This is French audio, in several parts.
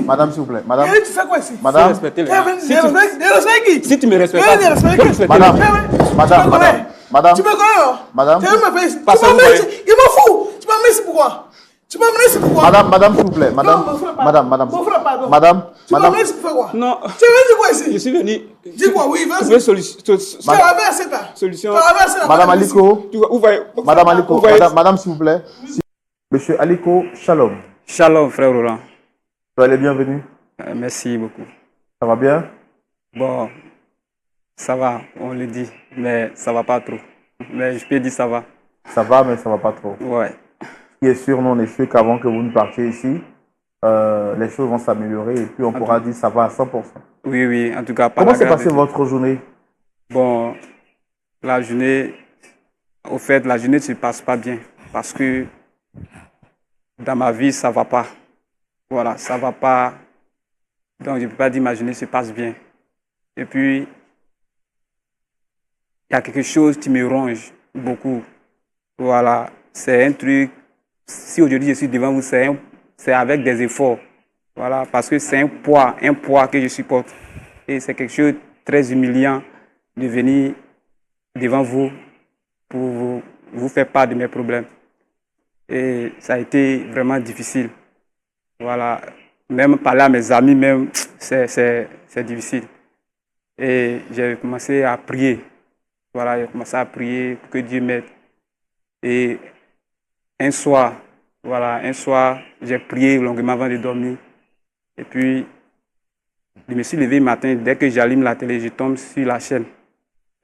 Madame, s'il vous plaît. Madame. Tu fais quoi ici? Madame. Si tu me respectes pas, madame. Madame. Tu me connais? Madame. Tu m'as fait ici. Tu m'as mis ici. Il m'en fout. Tu m'as mis ici pourquoi? Tu m'as mis ici pourquoi? Madame, s'il vous plaît. Madame. Madame. Mon frère, pardon. Madame. Tu m'as mis ici pour faire quoi? Non. Tu es venu quoi ici? Je suis venu. Dis quoi, oui, vas-y. Trouver solution. Tu avais assez là. Solution. Madame Aliko. Madame Aliko. Madame, s'il vous plaît. Monsieur Aliko, shalom. Shalom, frère Roland. Soyez les bienvenus. Merci beaucoup. Ça va bien? Bon, ça va, on le dit, mais ça va pas trop. Mais je peux dire ça va. Ça va, mais ça va pas trop. Ouais. Ce qui est sûr, non, on est sûr qu'avant que vous ne partiez ici, les choses vont s'améliorer et puis on pourra dire ça va à 100%. Oui, oui, en tout cas. Comment s'est passée votre journée? Bon, la journée, au fait, la journée ne se passe pas bien parce que dans ma vie, ça va pas. Voilà, ça va pas. Donc, je ne peux pas dire ma journée se passe bien. Et puis, il y a quelque chose qui me ronge beaucoup. Voilà, c'est un truc. Si aujourd'hui je suis devant vous, c'est avec des efforts. Voilà, parce que c'est un poids que je supporte. Et c'est quelque chose de très humiliant de venir devant vous pour vous faire part de mes problèmes. Et ça a été vraiment difficile. Voilà, même parler à mes amis, même, c'est difficile. Et j'ai commencé à prier. Voilà, j'ai commencé à prier pour que Dieu m'aide. Et un soir, j'ai prié longuement avant de dormir. Et puis, je me suis levé le matin, dès que j'allume la télé, je tombe sur la chaîne.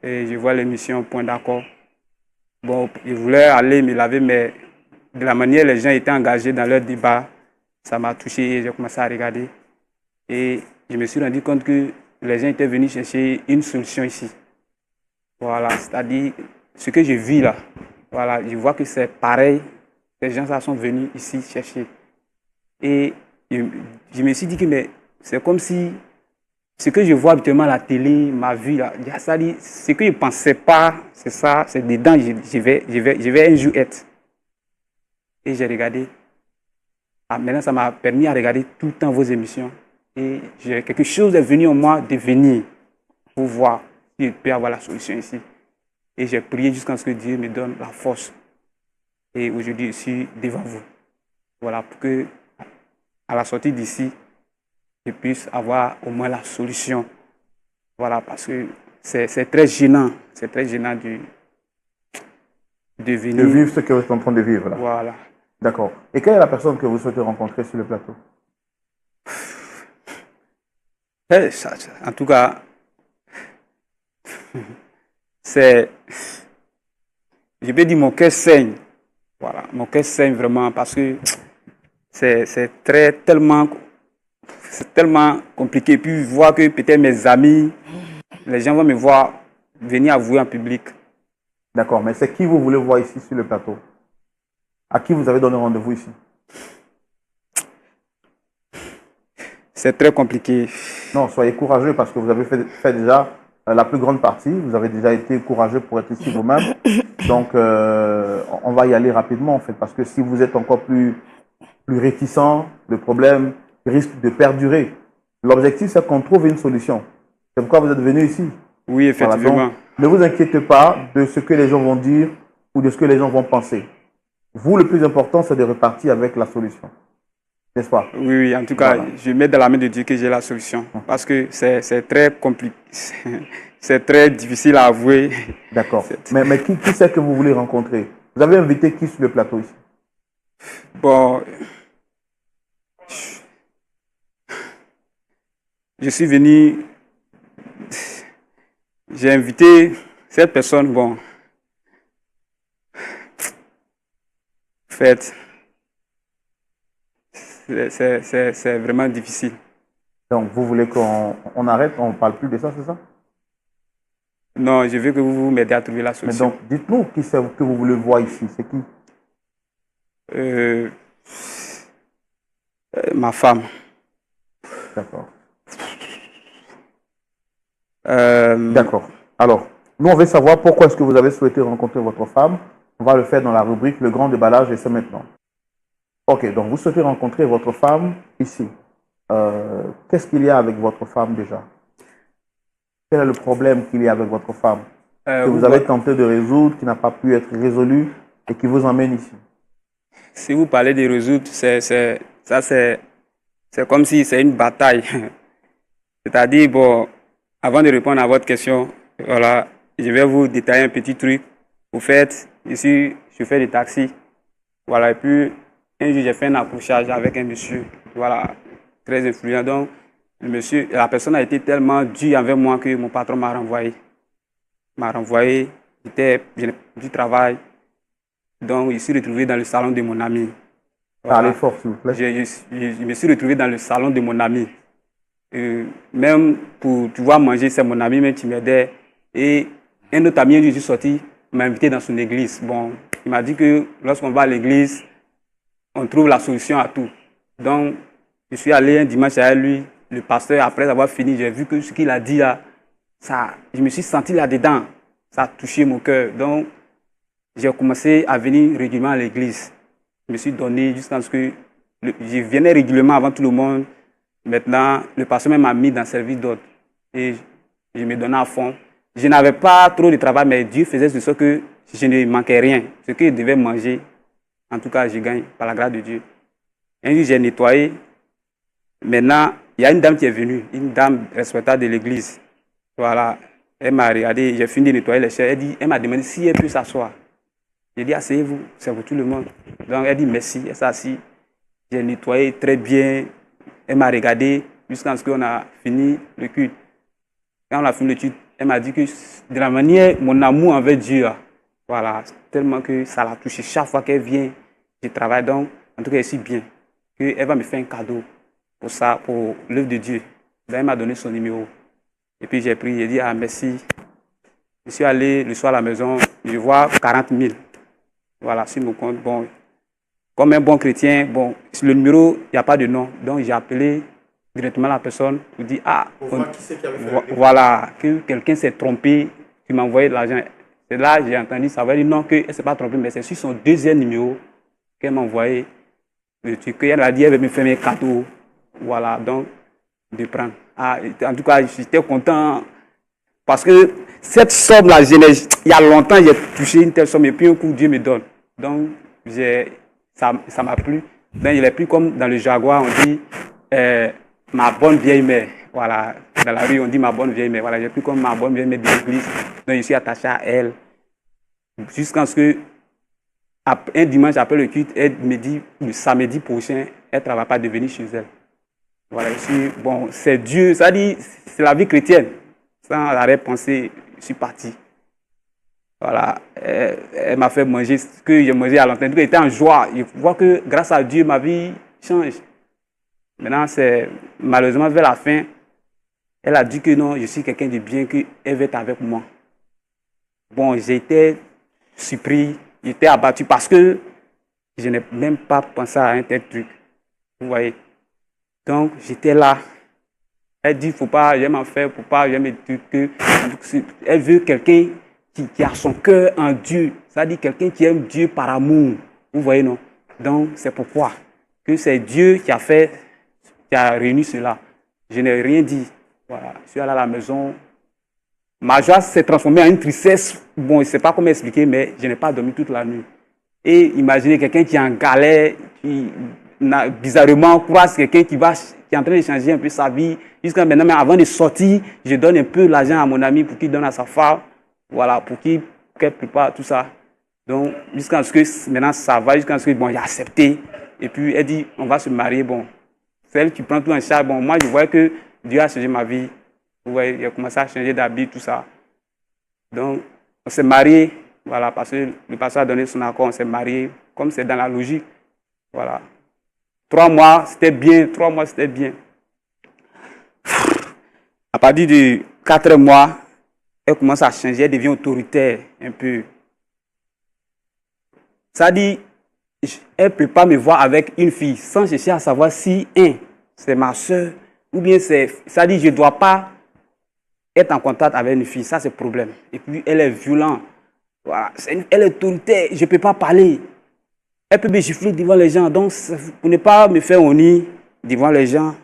Et je vois l'émission Point d'accord. Bon, je voulais aller me laver, mais de la manière les gens étaient engagés dans leur débat, ça m'a touché et j'ai commencé à regarder. Et je me suis rendu compte que les gens étaient venus chercher une solution ici. Voilà, c'est-à-dire ce que je vis là. Voilà, je vois que c'est pareil. Ces gens-là sont venus ici chercher. Et je me suis dit que c'est comme si ce que je vois habituellement à la télé, ma vie, là, ce que je ne pensais pas, c'est ça, c'est dedans, je vais un jour être. Et j'ai regardé. Ah, maintenant, ça m'a permis de regarder tout le temps vos émissions. Et quelque chose est venu en moi de venir pour voir si je peux avoir la solution ici. Et j'ai prié jusqu'à ce que Dieu me donne la force. Et aujourd'hui, je suis devant vous. Voilà, pour que, à la sortie d'ici, je puisse avoir au moins la solution. Voilà, parce que c'est très gênant. C'est très gênant de venir. De vivre ce que vous êtes en train de vivre là. Voilà. D'accord. Et quelle est la personne que vous souhaitez rencontrer sur le plateau? En tout cas, je peux dire mon cœur saigne. Voilà, mon cœur saigne vraiment parce que c'est tellement compliqué. Puis voir que peut-être mes amis, les gens vont me voir venir avouer en public. D'accord, mais c'est qui vous voulez voir ici sur le plateau? À qui vous avez donné rendez-vous ici? C'est très compliqué. Non, soyez courageux parce que vous avez fait déjà la plus grande partie. Vous avez déjà été courageux pour être ici vous-même. Donc, on va y aller rapidement en fait. Parce que si vous êtes encore plus réticent, le problème risque de perdurer. L'objectif, c'est qu'on trouve une solution. C'est pourquoi vous êtes venu ici. Oui, effectivement. Voilà, donc, ne vous inquiétez pas de ce que les gens vont dire ou de ce que les gens vont penser. Vous, le plus important, c'est de repartir avec la solution. N'est-ce pas? Oui, en tout cas, voilà. Je mets dans la main de Dieu que j'ai la solution. Parce que c'est très compliqué. C'est très difficile à avouer. D'accord. Mais qui c'est que vous voulez rencontrer? Vous avez invité qui sur le plateau ici? Bon, je suis venu, j'ai invité cette personne, bon, en fait, c'est vraiment difficile. Donc, vous voulez qu'on arrête, on ne parle plus de ça, c'est ça? Non, je veux que vous m'aidiez à trouver la solution. Mais donc, dites-nous qui c'est que vous voulez voir ici, c'est qui? Ma femme. D'accord. D'accord. Alors, nous, on veut savoir pourquoi est-ce que vous avez souhaité rencontrer votre femme. On va le faire dans la rubrique Le Grand Déballage et c'est maintenant. Ok, donc vous souhaitez rencontrer votre femme ici. Qu'est-ce qu'il y a avec votre femme déjà? Quel est le problème qu'il y a avec votre femme que vous avez tenté de résoudre, qui n'a pas pu être résolu et qui vous emmène ici? Si vous parlez de résoudre, c'est comme si c'est une bataille. C'est-à-dire, bon, avant de répondre à votre question, voilà, je vais vous détailler un petit truc. Au fait, ici, je fais des taxis. Voilà, et puis, un jour, j'ai fait un accrochage avec un monsieur, voilà, très influent. Donc, le monsieur, la personne a été tellement dure avec moi que mon patron m'a renvoyé. J'étais du travail. Donc, je suis retrouvé dans le salon de mon ami. Voilà. Parlez fort, s'il vous plaît. Je me suis retrouvé dans le salon de mon ami. Même pour pouvoir manger, c'est mon ami même qui m'aidait. Et un autre ami, je suis sorti, m'a invité dans son église. Bon, il m'a dit que lorsqu'on va à l'église, on trouve la solution à tout. Donc, je suis allé un dimanche avec lui. Le pasteur, après avoir fini, j'ai vu que ce qu'il a dit là, je me suis senti là-dedans. Ça a touché mon cœur. Donc, j'ai commencé à venir régulièrement à l'église. Je me suis donné jusqu'à ce que je venais régulièrement avant tout le monde. Maintenant, le pasteur m'a mis dans le service d'autres. Et je me donnais à fond. Je n'avais pas trop de travail, mais Dieu faisait de sorte que je ne manquais rien. Ce que je devais manger, en tout cas, je gagne par la grâce de Dieu. Un jour, j'ai nettoyé. Maintenant, il y a une dame qui est venue, une dame respectable de l'église. Voilà. Elle m'a regardé, j'ai fini de nettoyer les chaises. Elle m'a demandé si elle peut s'asseoir. J'ai dit, asseyez-vous, c'est pour tout le monde. Donc, elle dit merci, elle s'est assise. J'ai nettoyé très bien. Elle m'a regardé jusqu'à ce qu'on a fini le culte. Quand on a fini le culte, elle m'a dit que de la manière, mon amour envers Dieu, voilà, tellement que ça l'a touché. Chaque fois qu'elle vient, je travaille donc, en tout cas, elle est bien, qu'elle va me faire un cadeau pour ça, pour l'œuvre de Dieu. Donc, elle m'a donné son numéro. Et puis, j'ai pris, j'ai dit, ah, merci. Je suis allé le soir à la maison, je vois 40 000. Voilà, sur mon compte. Bon, comme un bon chrétien, bon, sur le numéro, il n'y a pas de nom. Donc, j'ai appelé directement la personne pour dire, ah, voilà, que quelqu'un s'est trompé, qui m'a envoyé de l'argent. C'est là j'ai entendu, ça veut dire non, qu'elle ne s'est pas trompée, mais c'est sur son deuxième numéro qu'elle m'a envoyé le truc. Elle a dit, elle veut me faire mes cadeaux. Voilà, donc, de prendre. Ah, en tout cas, j'étais content parce que cette somme-là, il y a longtemps, j'ai touché une telle somme et puis un coup, Dieu me donne. Donc, ça m'a plu. Donc, il est plus comme dans le Jaguar, on dit ma bonne vieille mère. Voilà, dans la rue, on dit ma bonne vieille mère. Voilà, j'ai plus comme ma bonne vieille mère de l'église. Donc, je suis attaché à elle. Jusqu'à ce que, un dimanche après le culte, elle me dit, le samedi prochain, elle ne travaille pas de venir chez elle. Voilà, bon, c'est Dieu, ça dit, c'est la vie chrétienne. Sans arrêt-pensée, je suis parti. Voilà, elle m'a fait manger ce que j'ai mangé à longtemps. Donc, j'étais en joie. Je vois que grâce à Dieu, ma vie change. Maintenant, c'est malheureusement vers la fin, elle a dit que non, je suis quelqu'un de bien, qu'elle veut être avec moi. Bon, j'étais surpris, j'étais abattu parce que je n'ai même pas pensé à un tel truc. Vous voyez? Donc, j'étais là. Elle dit, faut pas, j'aime en faire, faut pas, j'aime que. Elle veut quelqu'un qui a son cœur en Dieu. Ça dit quelqu'un qui aime Dieu par amour. Vous voyez, non? Donc, c'est pourquoi que c'est Dieu qui a réuni cela. Je n'ai rien dit. Voilà. Je suis allé à la maison. Ma joie s'est transformée en une tristesse. Bon, je ne sais pas comment expliquer, mais je n'ai pas dormi toute la nuit. Et imaginez quelqu'un qui est en galère, qui bizarrement croise quelqu'un qui est en train de changer un peu sa vie. Jusqu'à maintenant, mais avant de sortir, je donne un peu l'argent à mon ami pour qu'il donne à sa femme. Voilà, pour qu'elle prépare tout ça. Donc, jusqu'à ce que maintenant ça va, jusqu'à ce que bon, il a accepté. Et puis, elle dit, on va se marier. Bon, c'est elle qui prend tout en charge. Bon, moi, je vois que Dieu a changé ma vie. Vous voyez, il a commencé à changer d'habit, tout ça. Donc, on s'est marié. Voilà, parce que le pasteur a donné son accord, on s'est marié. Comme c'est dans la logique. Voilà. 3 mois, c'était bien. 3 mois, c'était bien. À partir de 4 mois, elle commence à changer, elle devient autoritaire un peu. Ça dit, elle ne peut pas me voir avec une fille sans chercher à savoir si, c'est ma soeur, ou bien ça dit, je ne dois pas être en contact avec une fille, ça c'est le problème. Et puis, elle est violente. Voilà. Elle est autoritaire, je ne peux pas parler. Elle peut me gifler devant les gens, donc pour ne pas me faire honneur devant les gens,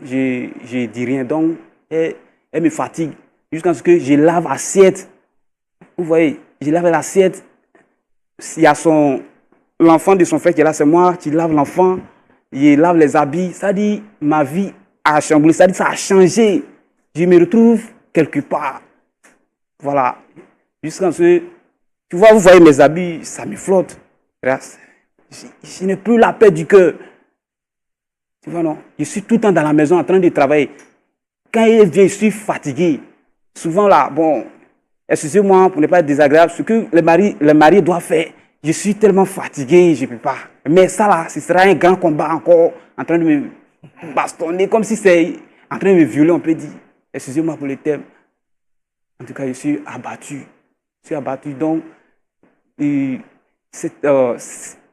je dis rien. Donc, elle me fatigue jusqu'à ce que je lave l'assiette. Vous voyez, je lave l'assiette. Il y a l'enfant de son frère qui est là, c'est moi qui lave l'enfant. Je lave les habits. Ça dit, ma vie a chamboulé. Ça dit, ça a changé. Je me retrouve quelque part. Voilà. Jusqu'à ce que, tu vois, vous voyez mes habits, ça me flotte. Je n'ai plus la paix du cœur. Tu vois, non? Je suis tout le temps dans la maison en train de travailler. Quand il vient, je suis fatigué. Souvent là, bon, excusez-moi pour ne pas être désagréable, ce que le mari doit faire, je suis tellement fatigué, je ne peux pas. Mais ça là, ce sera un grand combat encore, en train de me bastonner, comme si c'est en train de me violer, on peut dire. Excusez-moi pour le terme. En tout cas, je suis abattu. Je suis abattu, donc, je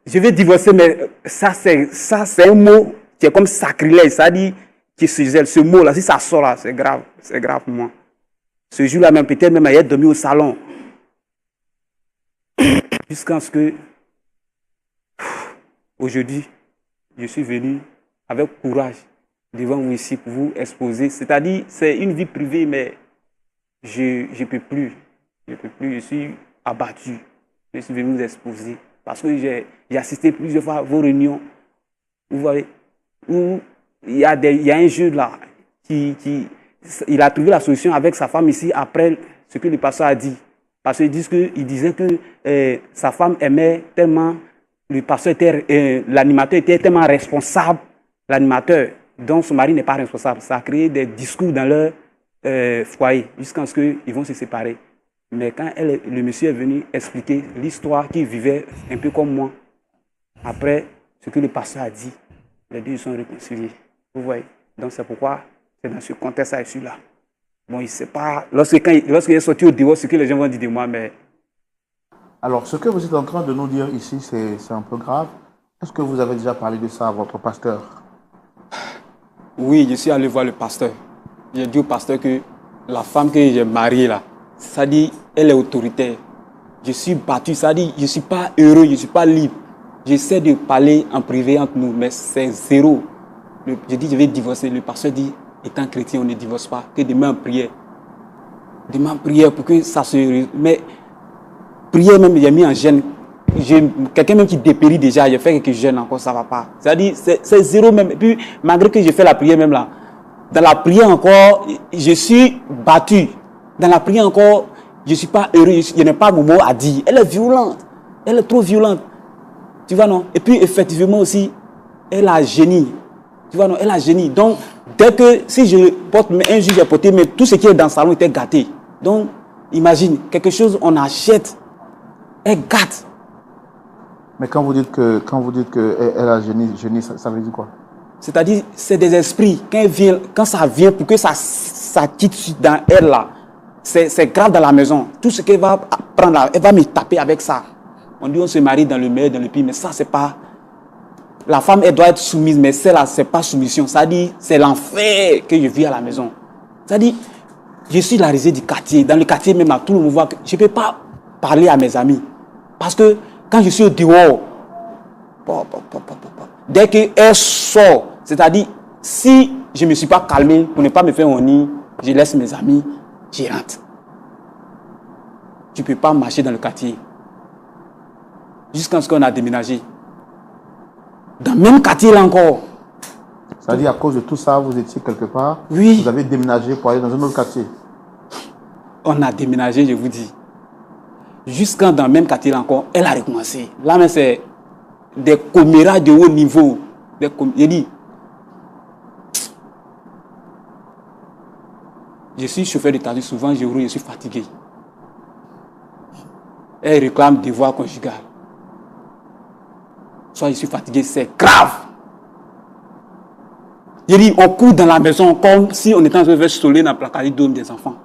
vais divorcer, mais ça c'est un mot qui est comme sacrilège, ça dit que ce mot-là, si ça sort là, c'est grave pour moi. Ce jour-là même, peut-être même, elle dormi au salon. Jusqu'à ce que, aujourd'hui, je suis venu avec courage devant vous ici pour vous exposer. C'est-à-dire, c'est une vie privée, mais je ne peux plus. Je ne peux plus, je suis abattu. Je suis venu vous exposer. Parce que j'ai assisté plusieurs fois à vos réunions. Vous voyez, où il y a un jeune là il a trouvé la solution avec sa femme ici après ce que le pasteur a dit. Parce qu'il disait que sa femme aimait tellement, le pasteur l'animateur était tellement responsable, l'animateur, dont son mari n'est pas responsable. Ça a créé des discours dans leur foyer jusqu'à ce qu'ils vont se séparer. Mais quand le monsieur est venu expliquer l'histoire qu'il vivait un peu comme moi, après ce que le pasteur a dit, les deux sont réconciliés. Vous voyez? Donc c'est pourquoi c'est dans ce contexte que je suis là. Bon, il ne sait pas, lorsqu'il est sorti au divorce, ce que les gens vont dire de moi, mais... Alors, ce que vous êtes en train de nous dire ici, c'est un peu grave. Est-ce que vous avez déjà parlé de ça à votre pasteur? Oui, je suis allé voir le pasteur. J'ai dit au pasteur que la femme que j'ai mariée là, ça dit, elle est autoritaire. Je suis battu, ça dit, je ne suis pas heureux, je ne suis pas libre. J'essaie de parler en privé entre nous, mais c'est zéro. Je dis, je vais divorcer. Le pasteur dit, étant chrétien, on ne divorce pas. Que demain en prière. Demain en prière pour que ça se... Mais prière même, j'ai mis en gêne. Quelqu'un même qui dépérit déjà, j'ai fait quelques gênes encore, ça ne va pas. C'est-à-dire, c'est zéro même. Et puis, malgré que j'ai fait la prière même là, dans la prière encore, je suis battu. Dans la prière encore, je ne suis pas heureux, je n'ai pas mon mot à dire. Elle est violente. Elle est trop violente. Tu vois, non? Et puis, effectivement aussi, elle a génie. Tu vois, non? Elle a génie. Donc, dès que, si je porte un jour, j'ai porté, mais tout ce qui est dans le salon était gâté. Donc, imagine, quelque chose, on achète, elle gâte. Mais quand vous dites qu'elle a génie, ça veut dire quoi? C'est-à-dire, c'est des esprits. Quand ça vient, pour que ça quitte dans elle, là, c'est grave dans la maison. Tout ce qu'elle va prendre, là, elle va me taper avec ça. On dit on se marie dans le meilleur, dans le pire, mais ça, c'est pas... La femme, elle doit être soumise, mais celle-là, c'est pas soumission. Ça dit, c'est l'enfer que je vis à la maison. Ça dit, je suis la risée du quartier. Dans le quartier même, là, tout le monde voit que je ne peux pas parler à mes amis. Parce que quand je suis au dehors, dès qu'elle sort, c'est-à-dire, si je ne me suis pas calmé pour ne pas me faire honneur, je laisse mes amis, je rentre. Tu ne peux pas marcher dans le quartier. Jusqu'à ce qu'on a déménagé. Dans le même quartier là encore. C'est-à-dire, à cause de tout ça, vous étiez quelque part. Oui. Vous avez déménagé pour aller dans un autre quartier. On a déménagé, je vous dis. Jusqu'à dans le même quartier là encore, elle a recommencé. Là, mais c'est des commérages de haut niveau. J'ai dit, je suis chauffeur de taxi, souvent je roule, je suis fatigué. Elle réclame devoir conjugal. Soit je suis fatigué, c'est grave. J'ai dit, on court dans la maison comme si on était en train de faire soleil dans le placard d'homme des enfants.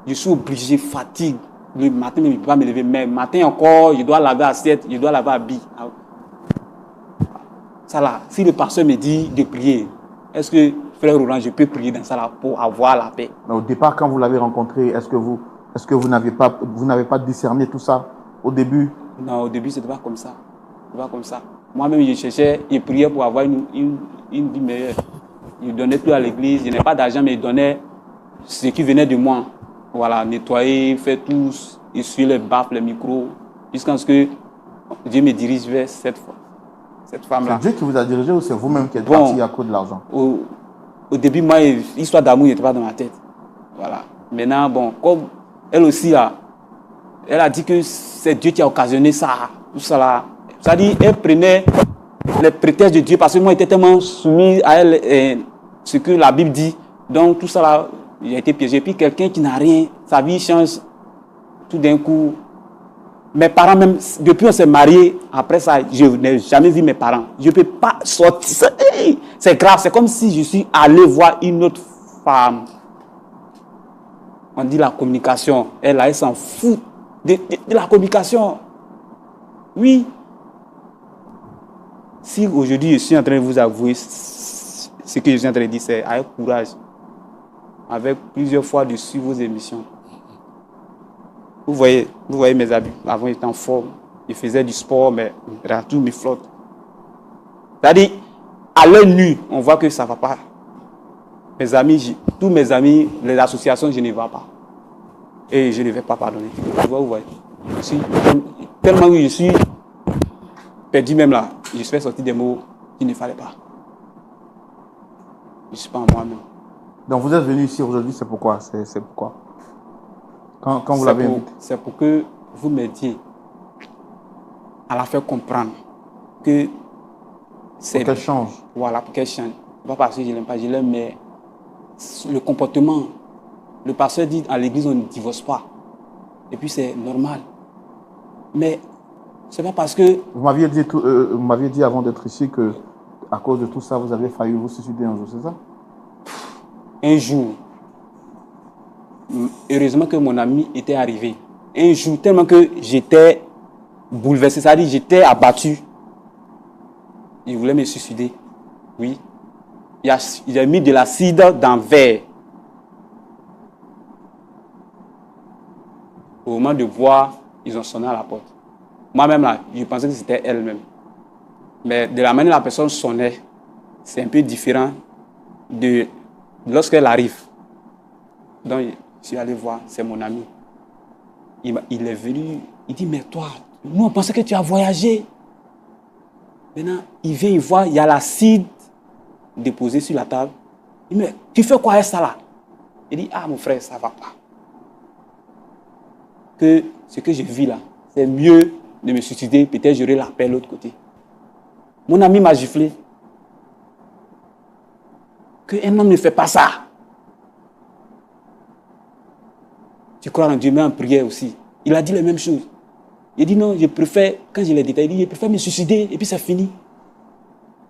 Je suis obligé, fatigue. Le matin, je ne peux pas me lever. Mais le matin encore, je dois laver l'assiette, je dois laver l'habit. Ça là, si le pasteur me dit de prier, est-ce que, frère Roland, je peux prier dans ça là pour avoir la paix? Mais au départ, quand vous l'avez rencontré, est-ce que vous n'avez pas discerné tout ça au début? Non, au début, ce n'était pas comme ça. C'était pas comme ça. Moi-même, je cherchais, je priais pour avoir une vie meilleure. Je Il ne donnait plus à l'église. Je n'ai pas d'argent, mais il donnait ce qui venait de moi. Voilà, nettoyer, faire tout, essuyer les baffes, les micros, jusqu'à ce que Dieu me dirige vers cette femme-là. C'est Dieu qui vous a dirigé ou c'est vous-même qui êtes parti à cause de l'argent? Au début, moi, l'histoire d'amour n'était pas dans ma tête. Voilà. Maintenant, bon, comme elle aussi, là, elle a dit que c'est Dieu qui a occasionné ça, tout ça là. C'est-à-dire, elle prenait les prétextes de Dieu parce que moi, j'étais tellement soumis à elle, ce que la Bible dit. Donc, tout ça là, j'ai été piégé. Puis quelqu'un qui n'a rien, sa vie change tout d'un coup. Mes parents, même, depuis qu'on s'est mariés, après ça, je n'ai jamais vu mes parents. Je ne peux pas sortir. C'est grave, c'est comme si je suis allé voir une autre femme. On dit la communication. Elle s'en fout de la communication. Oui. Si aujourd'hui je suis en train de vous avouer ce que je suis en train de dire, c'est avec courage, avec plusieurs fois de suivre vos émissions. Vous voyez mes habits. Avant, j'étais en forme. Je faisais du sport, mais tout me flotte. C'est-à-dire, à l'œil nu, on voit que ça ne va pas. Mes amis, tous mes amis, les associations, je ne vais pas. Et je ne vais pas pardonner. Vous voyez. Tellement que je suis perdu même là, je fais sortir des mots qu'il ne fallait pas. Je ne suis pas en moi-même. Donc vous êtes venu ici aujourd'hui, c'est pourquoi? C'est pourquoi? Quand vous l'avez invité? C'est pour que vous m'aidiez à la faire comprendre que c'est... Pour qu'elle change. Voilà, pour qu'elle change. Pas parce que je l'aime pas, je l'aime, mais le comportement. Le pasteur dit à l'église, on ne divorce pas. Et puis c'est normal. Mais c'est pas parce que... Vous m'aviez dit avant d'être ici que à cause de tout ça, vous avez failli vous suicider un jour, c'est ça? Un jour, heureusement que mon ami était arrivé. Un jour, tellement que j'étais bouleversé, c'est-à-dire j'étais abattu. Il voulait me suicider. Oui. Il a mis de l'acide dans le verre. Au moment de boire, ils ont sonné à la porte. Moi-même, là, je pensais que c'était elle-même. Mais de la manière dont la personne sonnait, c'est un peu différent de lorsqu'elle arrive. Donc, je suis allé voir, c'est mon ami. Il est venu, il dit, mais toi, nous on pensait que tu as voyagé. Maintenant, il vient, il voit, il y a l'acide déposé sur la table. Il dit, mais tu fais quoi avec ça là? Il dit, ah mon frère, ça ne va pas. Que ce que je vis là, c'est mieux de me suicider, peut-être j'aurai la paix de l'autre côté. Mon ami m'a giflé. Qu'un homme ne fait pas ça. Tu crois en Dieu, mais en prière aussi. Il a dit les mêmes choses. Il dit non, je préfère, quand je l'ai détaillé, il dit, je préfère me suicider et puis c'est fini.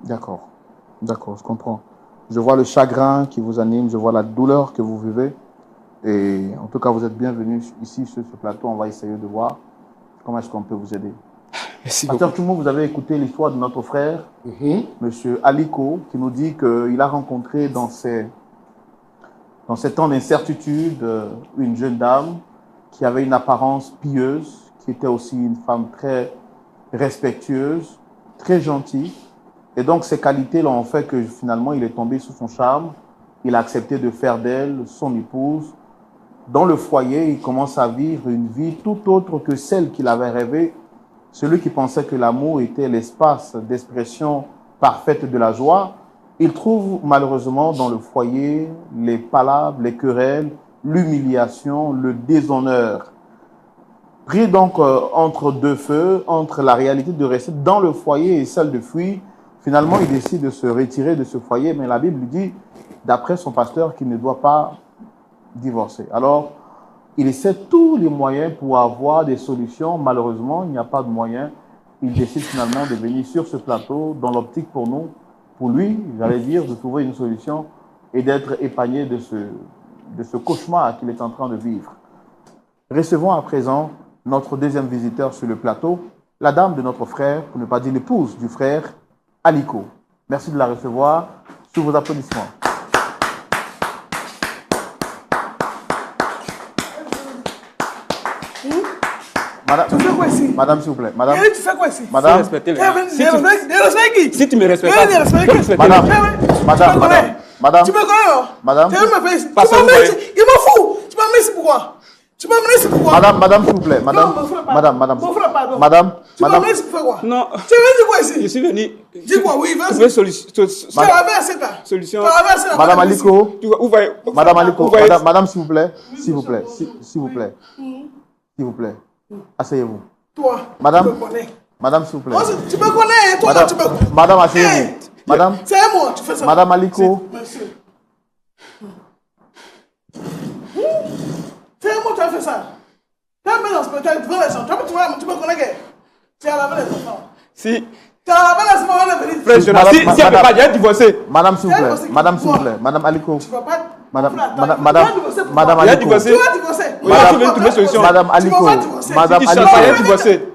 D'accord, je comprends. Je vois le chagrin qui vous anime, je vois la douleur que vous vivez. Et en tout cas, vous êtes bienvenus ici sur ce plateau. On va essayer de voir comment est-ce qu'on peut vous aider. Merci Pasteur Toumo, vous avez écouté l'histoire de notre frère, Monsieur Aliko, qui nous dit qu'il a rencontré dans ces temps d'incertitude une jeune dame qui avait une apparence pieuse, qui était aussi une femme très respectueuse, très gentille. Et donc, ces qualités-là ont fait que finalement, il est tombé sous son charme. Il a accepté de faire d'elle son épouse. Dans le foyer, il commence à vivre une vie tout autre que celle qu'il avait rêvée. Celui qui pensait que l'amour était l'espace d'expression parfaite de la joie, il trouve malheureusement dans le foyer les palabres, les querelles, l'humiliation, le déshonneur. Pris donc entre deux feux, entre la réalité de rester dans le foyer et celle de fuir, finalement il décide de se retirer de ce foyer, mais la Bible lui dit, d'après son pasteur, qu'il ne doit pas divorcer. Alors, il essaie tous les moyens pour avoir des solutions. Malheureusement, il n'y a pas de moyens. Il décide finalement de venir sur ce plateau dans l'optique pour nous, pour lui, j'allais dire, de trouver une solution et d'être épargné de ce cauchemar qu'il est en train de vivre. Recevons à présent notre deuxième visiteur sur le plateau, la dame de notre frère, pour ne pas dire l'épouse du frère, Aliko. Merci de la recevoir. Sous vos applaudissements. Madame, Tu fais quoi ici? Madame, s'il vous plaît. Madame, Tu fais quoi ici? madame, Respectez les Si tu me respectes Si tu me respectes pas, respectes. faut respecter madame, les madame, Madame. Tu me connais, non? Madame. Tu veux me faire ici? Tu Parce que m'as vous amené voyez- ici. Il m'en fout. Tu m'as amené ici pourquoi? Tu m'as amené ici pourquoi? Madame, s'il vous plaît. Madame. Non, mon frère, pardon. Madame. Mon frère, pardon. Madame. Tu m'as Madame. amené ici pour faire quoi? Non. Tu veux dire quoi ici? Je suis venu. Dis quoi, oui, vas-y. Trouver solution. Tu as lavé assez là. Solution. Tu as lavé assez là. Madame Aliko. Tu vois, où va- Madame Aliko. où va- Madame, s'il vous plaît. S'il vous plaît. S'il vous plaît. S'il vous plaît. Asseyez-vous. Toi, Madame. tu me connais. Madame, s'il vous plaît. Moi, tu me connais, toi, Madame, tu me... Madame, asseyez-vous. Hey, Madame. c'est moi, tu fais ça. Madame Aliko. Monsieur. C'est moi, tu as fait ça. Tu as mis dans ce spectacle devant les gens. Tu me connais que tu as lavé les enfants. Si. Tu as lavé les enfants avant de venir. Frère Jonas, si elle ne peut pas, j'ai divorcé. Madame, s'il vous Elle plaît. va se Madame, s'il vous quitter. plaît. Madame Aliko. Tu vas pas... Madame, Mon frère, madame, attends, madame, tu vas divorcer pour madame moi. Il a Aliko. divorcé. Tu vas divorcer. Madame- Tu vas trouver solution. Madame Tu vas Aliko. pas divorcer. Madame Si tu Aliko. chantes, j'ai divorcé.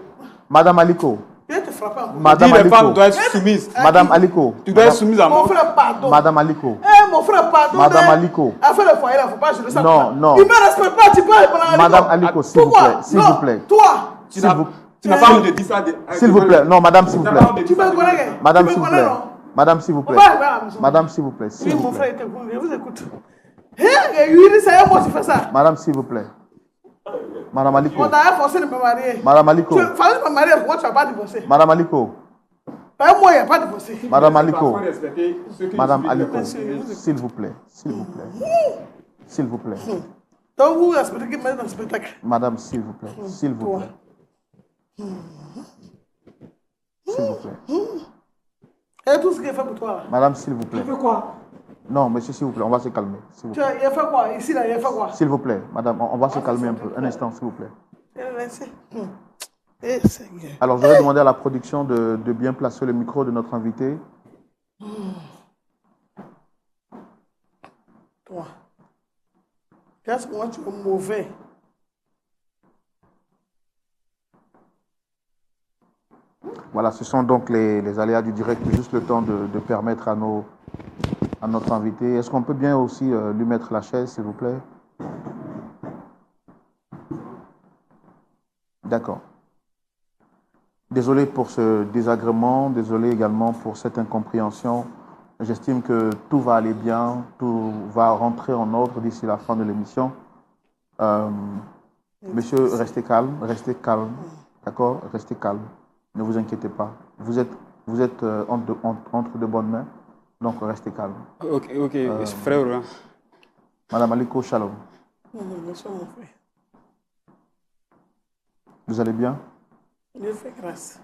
Madame Aliko. Je vais te frapper encore. Madame Dis les femmes Aliko. doivent être soumises. Madame Aliko. Tu dois être soumise à Mon moi. frère, pardon. Madame Aliko. Eh, mon frère, pardon. Madame mais Aliko. Affaire de foyer, là, faut pas jouer ça. Non, comme ça. non. Il me respecte pas, tu parles pendant Madame Aliko, s'il vous Pourquoi? plaît. S'il Non, vous plaît. Toi, Tu S'il n'as vous- tu n'as pas honte de dire ça. S'il vous plaît. Non, madame, s'il vous plaît. tu me connais, gars. Madame, Tu s'il me vous connais, plaît. non? Madame, s'il vous On plaît. va arriver à la maison. Madame, s'il vous plaît. Oui, S'il vous mon plaît. frère était bon, je vous écoute. Hein, Yuri, c'est moi qui fais ça. Madame, s'il vous plaît. Madame Aliko. On t'a forcé de me marier. Madame Aliko. Tu fallait me marier, pourquoi tu n'as pas divorcé? Madame Aliko. Pas moi, il n'y a pas divorcé. Madame Aliko. Madame Madame Aliko. S'il vous plaît. S'il vous plaît. S'il vous plaît. Donc vous respectez qui me met dans le spectacle. Madame, s'il vous plaît. S'il vous plaît. S'il vous plaît. Et tout ce qu'il a fait pour toi, là. Madame, s'il vous plaît. Tu fais quoi? Non, monsieur, s'il vous plaît, on va se calmer. S'il vous Tu plaît. as, il a fait quoi? Ici, là, il a fait quoi? S'il vous plaît, madame, on va se calmer un peu. Un instant, s'il vous plaît. Il a laissé. Eh, Seigneur. Alors, je vais demander à la production de bien placer le micro de notre invité. Toi. Qu'est-ce que moi tu es mauvais? Voilà, ce sont donc les aléas du direct, juste le temps de permettre à notre invité. Est-ce qu'on peut bien aussi lui mettre la chaise, s'il vous plaît? D'accord. Désolé pour ce désagrément, désolé également pour cette incompréhension. J'estime que tout va aller bien, tout va rentrer en ordre d'ici la fin de l'émission. Monsieur, restez calme, d'accord? Restez calme, ne vous inquiétez pas. Vous êtes entre de bonnes mains, donc restez calme. Ok, frère. Hein. Madame Aliko, shalom. Monsieur mon frère. Vous allez bien? Dieu fait grâce.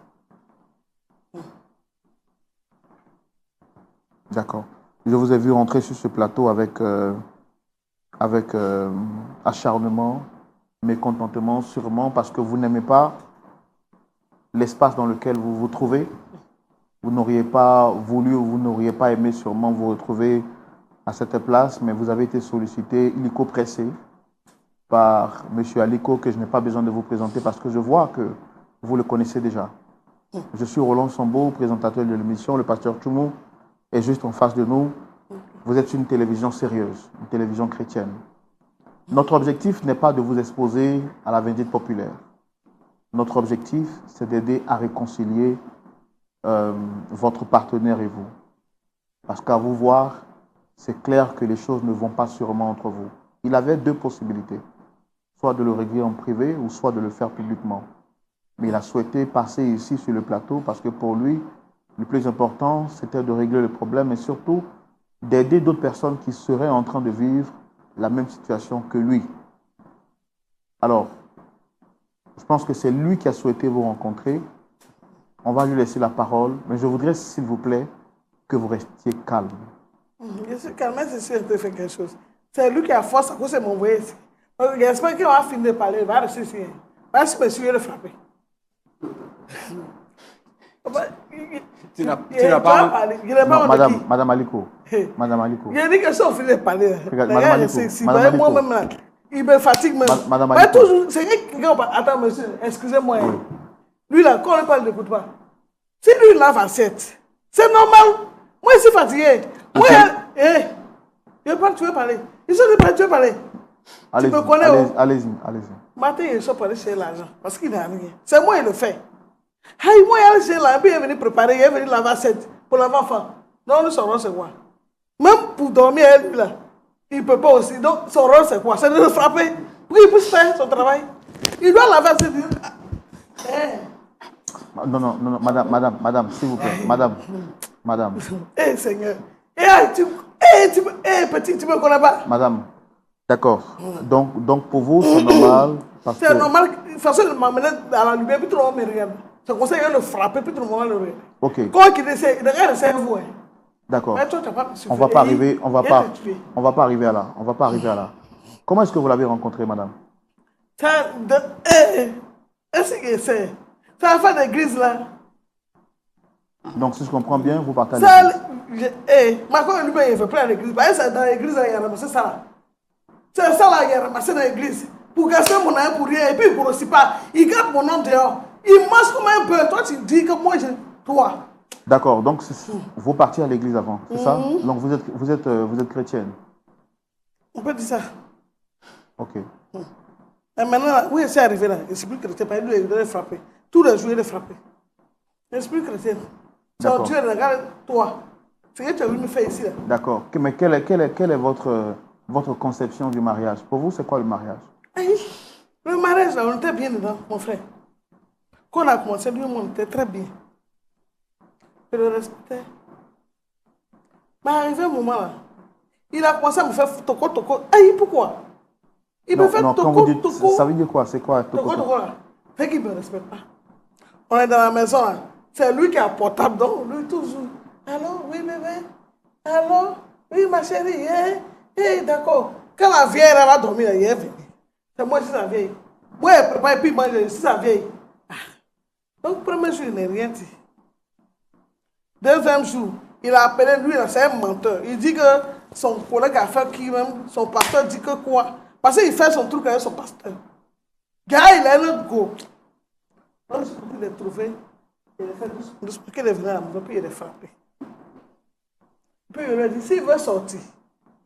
D'accord. Je vous ai vu rentrer sur ce plateau avec acharnement, mécontentement, sûrement parce que vous n'aimez pas l'espace dans lequel vous vous trouvez. Vous n'auriez pas voulu ou vous n'auriez pas aimé sûrement vous retrouver à cette place, mais vous avez été sollicité, illico pressé par M. Aliko, que je n'ai pas besoin de vous présenter parce que je vois que vous le connaissez déjà. Je suis Roland Sambo, présentateur de l'émission, le pasteur Tchoumou est juste en face de nous. Vous êtes une télévision sérieuse, une télévision chrétienne. Notre objectif n'est pas de vous exposer à la vindicte populaire. Notre objectif, c'est d'aider à réconcilier votre partenaire et vous. Parce qu'à vous voir, c'est clair que les choses ne vont pas sûrement entre vous. Il avait deux possibilités, soit de le régler en privé ou soit de le faire publiquement. Mais il a souhaité passer ici sur le plateau parce que pour lui, le plus important, c'était de régler le problème et surtout d'aider d'autres personnes qui seraient en train de vivre la même situation que lui. Alors, je pense que c'est lui qui a souhaité vous rencontrer. On va lui laisser la parole, mais je voudrais, s'il vous plaît, que vous restiez calme. Je suis calme, c'est sûr qu'il fait quelque chose. C'est lui qui a force à cause de mon voyage ici. J'espère qu'il va finir de parler, il va rester ici. Parce que je vais le frapper. Tu n'as pas... Non, Madame Aliko. Madame Aliko. Il a dit que ça, on finit de parler. Regarde, Madame Aliko. Moi-même, là, il me fatigue même. Madame Mais Aliko. toujours, c'est qui... Attends, monsieur, excusez-moi. Oui. Lui, là, quand on parle, n'écoute pas. Si lui, il lave assiette, c'est normal. Moi, je suis fatigué. Moi, je pense que tu veux parler. Ils sont pas, tu veux parler. Tu me connais, allez-y. Matin, ils sont parlés chez l'argent. Parce qu'il n'a rien. C'est moi qui le fais. Hey, moi, il est chez l'argent, puis il est venu préparer, il est venu laver assiette pour l'enfant. Non, nous saurons c'est quoi. Même pour dormir, elle, là, il ne peut pas aussi. Donc, son rôle, c'est quoi? C'est de le frapper pour qu'il puisse faire son travail. Il doit laver ses yeux. Non, madame, s'il vous plaît. Madame. Eh, Seigneur. Petit, tu me connais pas? Madame, d'accord. Donc, pour vous, c'est normal. C'est normal. De toute façon, il m'amenait dans la lumière, puis tout le monde me regarde. C'est comme ça qu'il le frapper, puis tout le monde le regarde. Ok. Quand il essaie, il regarde, c'est vous. D'accord. Mais toi, tu n'as pas On va pas arriver, on va pas arriver à là. Comment est-ce que vous l'avez rencontré, madame? Est-ce que c'est la fin d'église là? Donc, si je comprends bien, vous partagez. Maintenant, lui, il ne veut plus à l'église. C'est dans l'église, il a ramassé ça là. C'est ça là, il a ramassé dans l'église. Pour gasser mon âme pour rien. Et puis, il ne grossit pas. Il garde mon nom dehors. Il mange comme un peu. Toi, tu dis que moi, toi. D'accord. Donc, vous partiez à l'église avant, c'est ça? Donc, vous êtes chrétienne. On peut dire ça. Ok. Et maintenant, oui, c'est arrivé là. L'esprit chrétien, il est frappé. Tous les jours, il est frappé. L'esprit chrétien. C'est Dieu, regarde toi. C'est ce que tu as voulu me faire ici. D'accord. Mais quelle est votre conception du mariage? Pour vous, c'est quoi le mariage? Le mariage, là, on était bien dedans, mon frère. Quand on a commencé, lui, on était très bien. Je le respectais. Mais arrivé un moment là, il a commencé à me faire toko. Pourquoi? Il me fait toko. Ça veut dire quoi? C'est quoi toko là? Fait qu'il ne me respecte pas. On est dans la maison là. C'est lui qui a portable, donc lui toujours. Allô, oui, bébé. Allô, oui, ma chérie. D'accord. Quand la vieille elle va dormir, elle est venue. C'est moi qui suis la vieille. Moi, elle prépare et puis moi, je suis la vieille. Donc, premier jour, il n'a rien dit. Deuxième jour, il a appelé lui, c'est un menteur. Il dit que son collègue a fait qui même, son pasteur dit que quoi? Parce qu'il fait son truc avec son pasteur. Gars, il a un autre go. Donc, il l'a trouvé. Il a fait doucement. Il est venu à la maison, puis il est frappé. Puis il lui a dit, s'il veut sortir,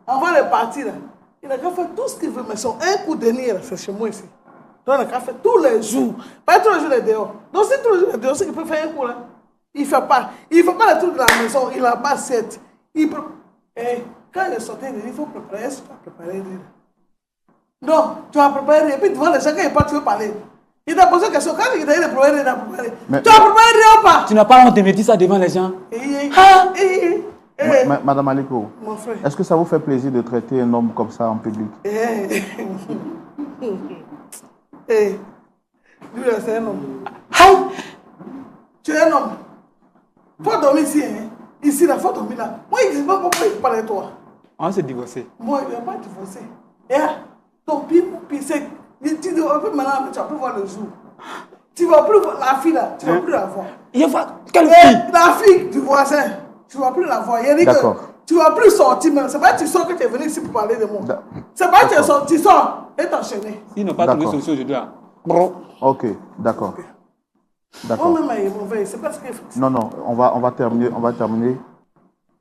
avant de partir, là, il n'a qu'à faire tout ce qu'il veut, mais son un coup de nez, c'est chez moi ici. Donc, il n'a qu'à faire tous les jours. Pas tous les jours, il est dehors. Donc, si tous les jours, il est dehors, c'est qu'il peut faire un coup là. Il ne fait pas. Il ne fait pas les trucs de la maison. Il n'a pas cette. Et quand il est sorti, il dit, il faut préparer. Est-ce que tu as préparé? Non, tu as préparé. Et puis devant les gens, quand il part, tu veux parler. Il t'a posé une question. Quand il t'a dit de préparer, il a préparé. Tu as préparé rien ou pas? Tu n'as pas honte de me dire ça devant les gens? Madame Aliko, mon frère, est-ce que ça vous fait plaisir de traiter un homme comme ça en public? Lui, c'est un homme. Tu es un homme. Faut dormir ici, hein? Ici, là, faut dormir là. Moi, il ne dit pas pourquoi il parle de toi. On s'est divorcé. Moi, il ne va pas divorcer. Ton pire, c'est. Tu peux maintenant, tu vas plus voir le jour. Tu ne vas plus voir la fille là, tu ne vas plus la voir. Il va quelle fille? La fille du voisin, tu ne vas plus la voir. Il dit que tu ne vas plus sortir même. C'est pas que tu sors que tu es venu ici pour parler de moi. C'est pas que tu es sorti, tu sors et t'enchaîner. S'ils n'ont pas trouvé solution aujourd'hui là. Ok, d'accord. D'accord. Moi-même, il est mauvais. C'est parce qu'il faut. Non, on va terminer.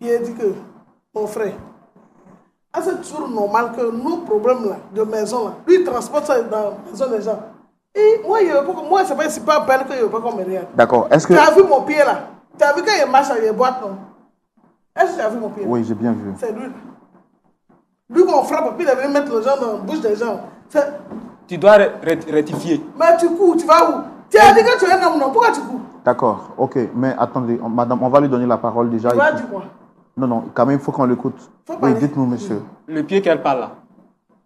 Il a dit que, mon frère, c'est toujours normal que nos problèmes là, de maison, là, lui, il transporte ça dans la maison des gens. Et moi, c'est pas belle qu'il ne veut pas qu'on me regarde. D'accord. Est-ce que... Tu as vu mon pied là? Tu as vu quand il marche à les boîtes, non? Est-ce que tu as vu mon pied là? Oui, j'ai bien vu. C'est lui. Lui qu'on frappe, puis il est venu mettre le gens dans la bouche des gens. Tu dois rectifier. Mais tu cours, tu vas où? Tu as dit que tu es un homme, non? Pourquoi tu cours? D'accord, ok. Mais attendez, madame, on va lui donner la parole déjà. Tu vas dire quoi? Non, quand même, il faut qu'on l'écoute. Oui, dites-nous, monsieur. Le pied qu'elle parle là,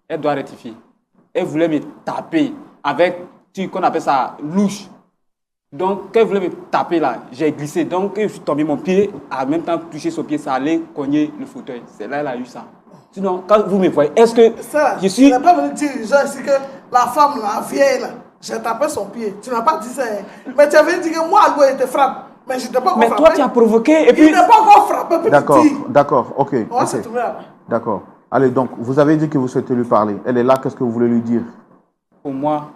elle doit rectifier. Elle voulait me taper avec, qu'on appelle ça, louche. Donc, quand elle voulait me taper là, j'ai glissé. Donc, quand je suis tombé, mon pied, en même temps touché son pied, ça allait cogner le fauteuil. C'est là qu'elle a eu ça. Sinon, quand vous me voyez, est-ce que ça, je suis... Tu n'as pas venu dire aux gens ici que la femme, la vieille là, j'ai tapé son pied. Tu n'as pas dit ça. Mais tu avais dit que moi, elle te frappe. Mais je ne t'ai pas encore frappé. Mais toi, tu as provoqué et puis... Il n'a pas encore frappé. D'accord, ok. On va se trouver là-bas. D'accord. Allez, donc, vous avez dit que vous souhaitez lui parler. Elle est là, qu'est-ce que vous voulez lui dire? Pour moi,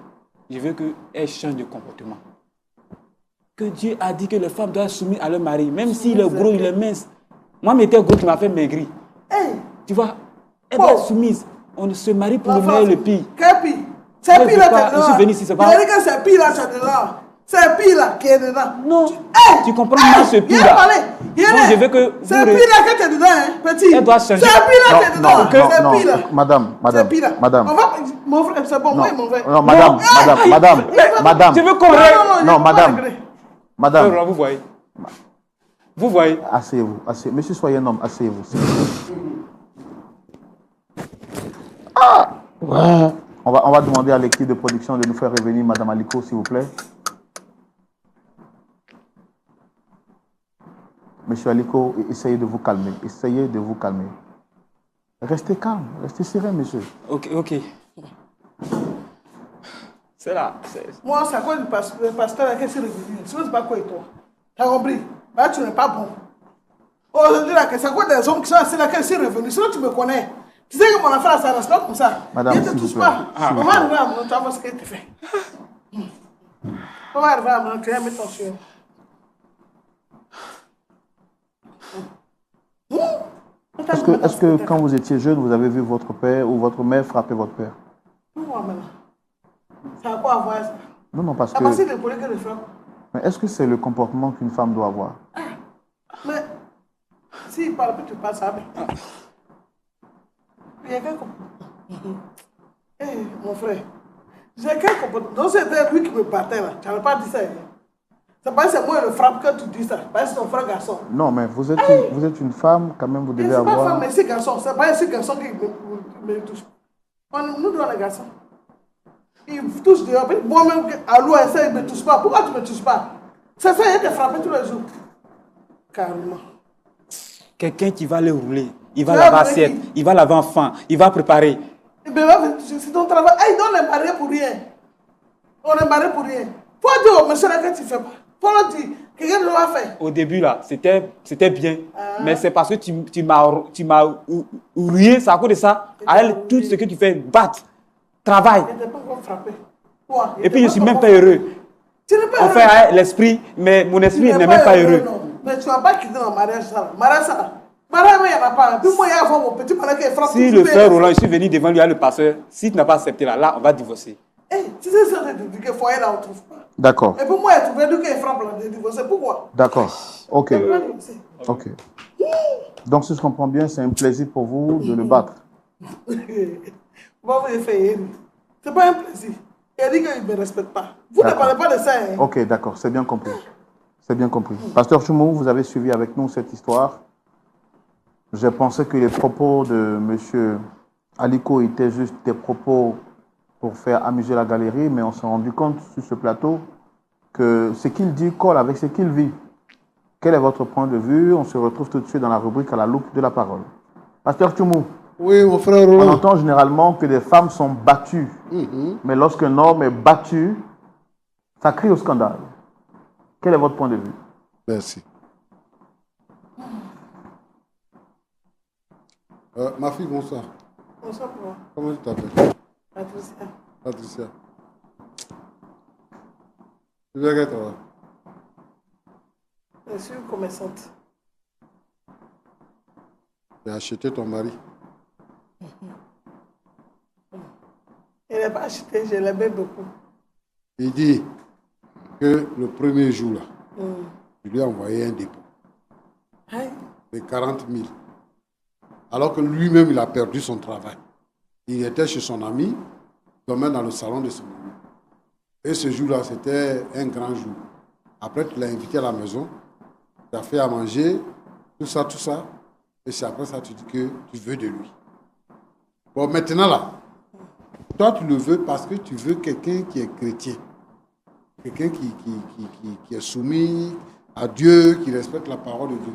je veux qu'elle change de comportement. Que Dieu a dit que les femmes doivent soumettre à leur mari, même s'il est gros, il est mince. Moi, m'étais gros qui m'a fait maigrir. Tu vois, elle doit être soumise. On se marie pour le meilleur et le pire. Quel pire? C'est pire là, je suis venu ici, c'est pas... Il a dit que c'est pire là, c'est dedans. C'est pire là qui est dedans. Non, tu comprends mal ce pire là. Il je veux que... C'est pire là que tu es dedans, hein, petit. Elle doit changer. C'est pire là que tu es dedans. C'est pire là. Madame, On va... Mon frère, c'est bon, moi et mon frère. non, madame. Je veux qu'on règle. Non, madame. Vous voyez. Vous voyez. Asseyez-vous. Monsieur, soyez un homme. Asseyez-vous. Ouais. On va demander à l'équipe de production de nous faire revenir Madame Aliko, s'il vous plaît. Monsieur Aliko, essayez de vous calmer. Restez calme, restez serein, monsieur. Ok. C'est là. Moi, c'est à quoi le pasteur qui est revenu? Sinon, c'est pas quoi et toi. T'as compris? Là, tu n'es pas bon. Aujourd'hui, c'est à quoi des hommes qui sont assis là qui sont revenus? Sinon, tu me connais. Tu sais que mon affaire, ça reste pas comme ça. Madame, ne te touche pas. On va arriver à mon tu vas voir ce que tu fais. On va arriver à mon tu vas mettre ton chien. Est-ce que quand vous étiez jeune, vous avez vu votre père ou votre mère frapper votre père? Non, maintenant. Ça a quoi à voir ça? Non, parce que... que... C'est le collègue de frappe. Mais est-ce que c'est le comportement qu'une femme doit avoir? Mais, s'il parle plus, tu passes ça. Il y a quel comportement? Mon frère, j'ai quel comportement? Donc c'était lui qui me battait là. Tu n'avais pas dit ça. C'est pas c'est moi le frappe que tu dis ça. Parce que c'est ton frère garçon. Non, mais vous êtes une femme, quand même, vous devez avoir... C'est pas femme, mais c'est garçon. C'est pas ce garçon qui me touche. Nous devons les garçons. Il me touche dehors. Moi-même, à l'eau, il ne me touche pas. Pourquoi tu ne me touches pas? C'est ça, il te frappe tous les jours. Carrément. Quelqu'un qui va le rouler, il va laver assiette, il va laver enfant, il va préparer. C'est ton travail. Ah, il donne les mariés pour rien. On est mariés pour rien. Faut dire au monsieur là que tu ne fais pas. Faut le dire. Quelqu'un doit faire. Au début, là, c'était bien. Mais c'est parce que tu m'as rouillé, c'est à cause de ça. À elle, tout ce que tu fais, battre, travail. Je n'étais pas encore frappé. Toi, et puis je ne suis même pas heureux. Tu n'es pas on heureux. fait l'esprit, mais mon esprit n'est même pas heureux. Non. Mais tu ne vas pas quitter dans le mariage ça. Mariage ça. Mariage, il n'y en a pas. Puis moi, il y a mon petit mariage qui est frappé. Si le frère Roland, je suis venu devant lui, à le pasteur, si tu n'as pas accepté là, on va divorcer. Tu sais ça, tu dis que foyer là, on ne trouve pas. D'accord. Et pour moi, tu veux dire qu'il frappe là, de divorcer. Pourquoi? D'accord. Ok. Donc, si je comprends bien, c'est un plaisir pour vous de le battre. Bon, vous fait. C'est pas un plaisir. Il a dit qu'il ne me respecte pas. Vous ne parlez pas de ça. Hein? Ok, d'accord, c'est bien compris. C'est bien compris. Pasteur Choumou, vous avez suivi avec nous cette histoire. J'ai pensé que les propos de M. Aliko étaient juste des propos pour faire amuser la galerie, mais on s'est rendu compte sur ce plateau que ce qu'il dit colle avec ce qu'il vit. Quel est votre point de vue? On se retrouve tout de suite dans la rubrique à la loupe de la parole. Pasteur Choumou. Oui, mon frère Roland. On entend généralement que des femmes sont battues. Mais lorsqu'un homme est battu, ça crie au scandale. Quel est votre point de vue? Merci. Ma fille, bonsoir. Bonsoir, papa. Comment tu t'appelles? Patricia. Patricia. Tu veux qu'être là? Je suis commerçante. Tu as acheté ton mari? Il n'est pas acheté, je l'aimais beaucoup. Il dit que le premier jour, là, je lui ai envoyé un dépôt de 40 000. Alors que lui-même, il a perdu son travail. Il était chez son ami, dormait dans le salon de son ami. Et ce jour-là, c'était un grand jour. Après, tu l'as invité à la maison, tu as fait à manger, tout ça. Et c'est après ça que tu dis que tu veux de lui. Bon, maintenant là, toi tu le veux parce que tu veux quelqu'un qui est chrétien. Quelqu'un qui est soumis à Dieu, qui respecte la parole de Dieu.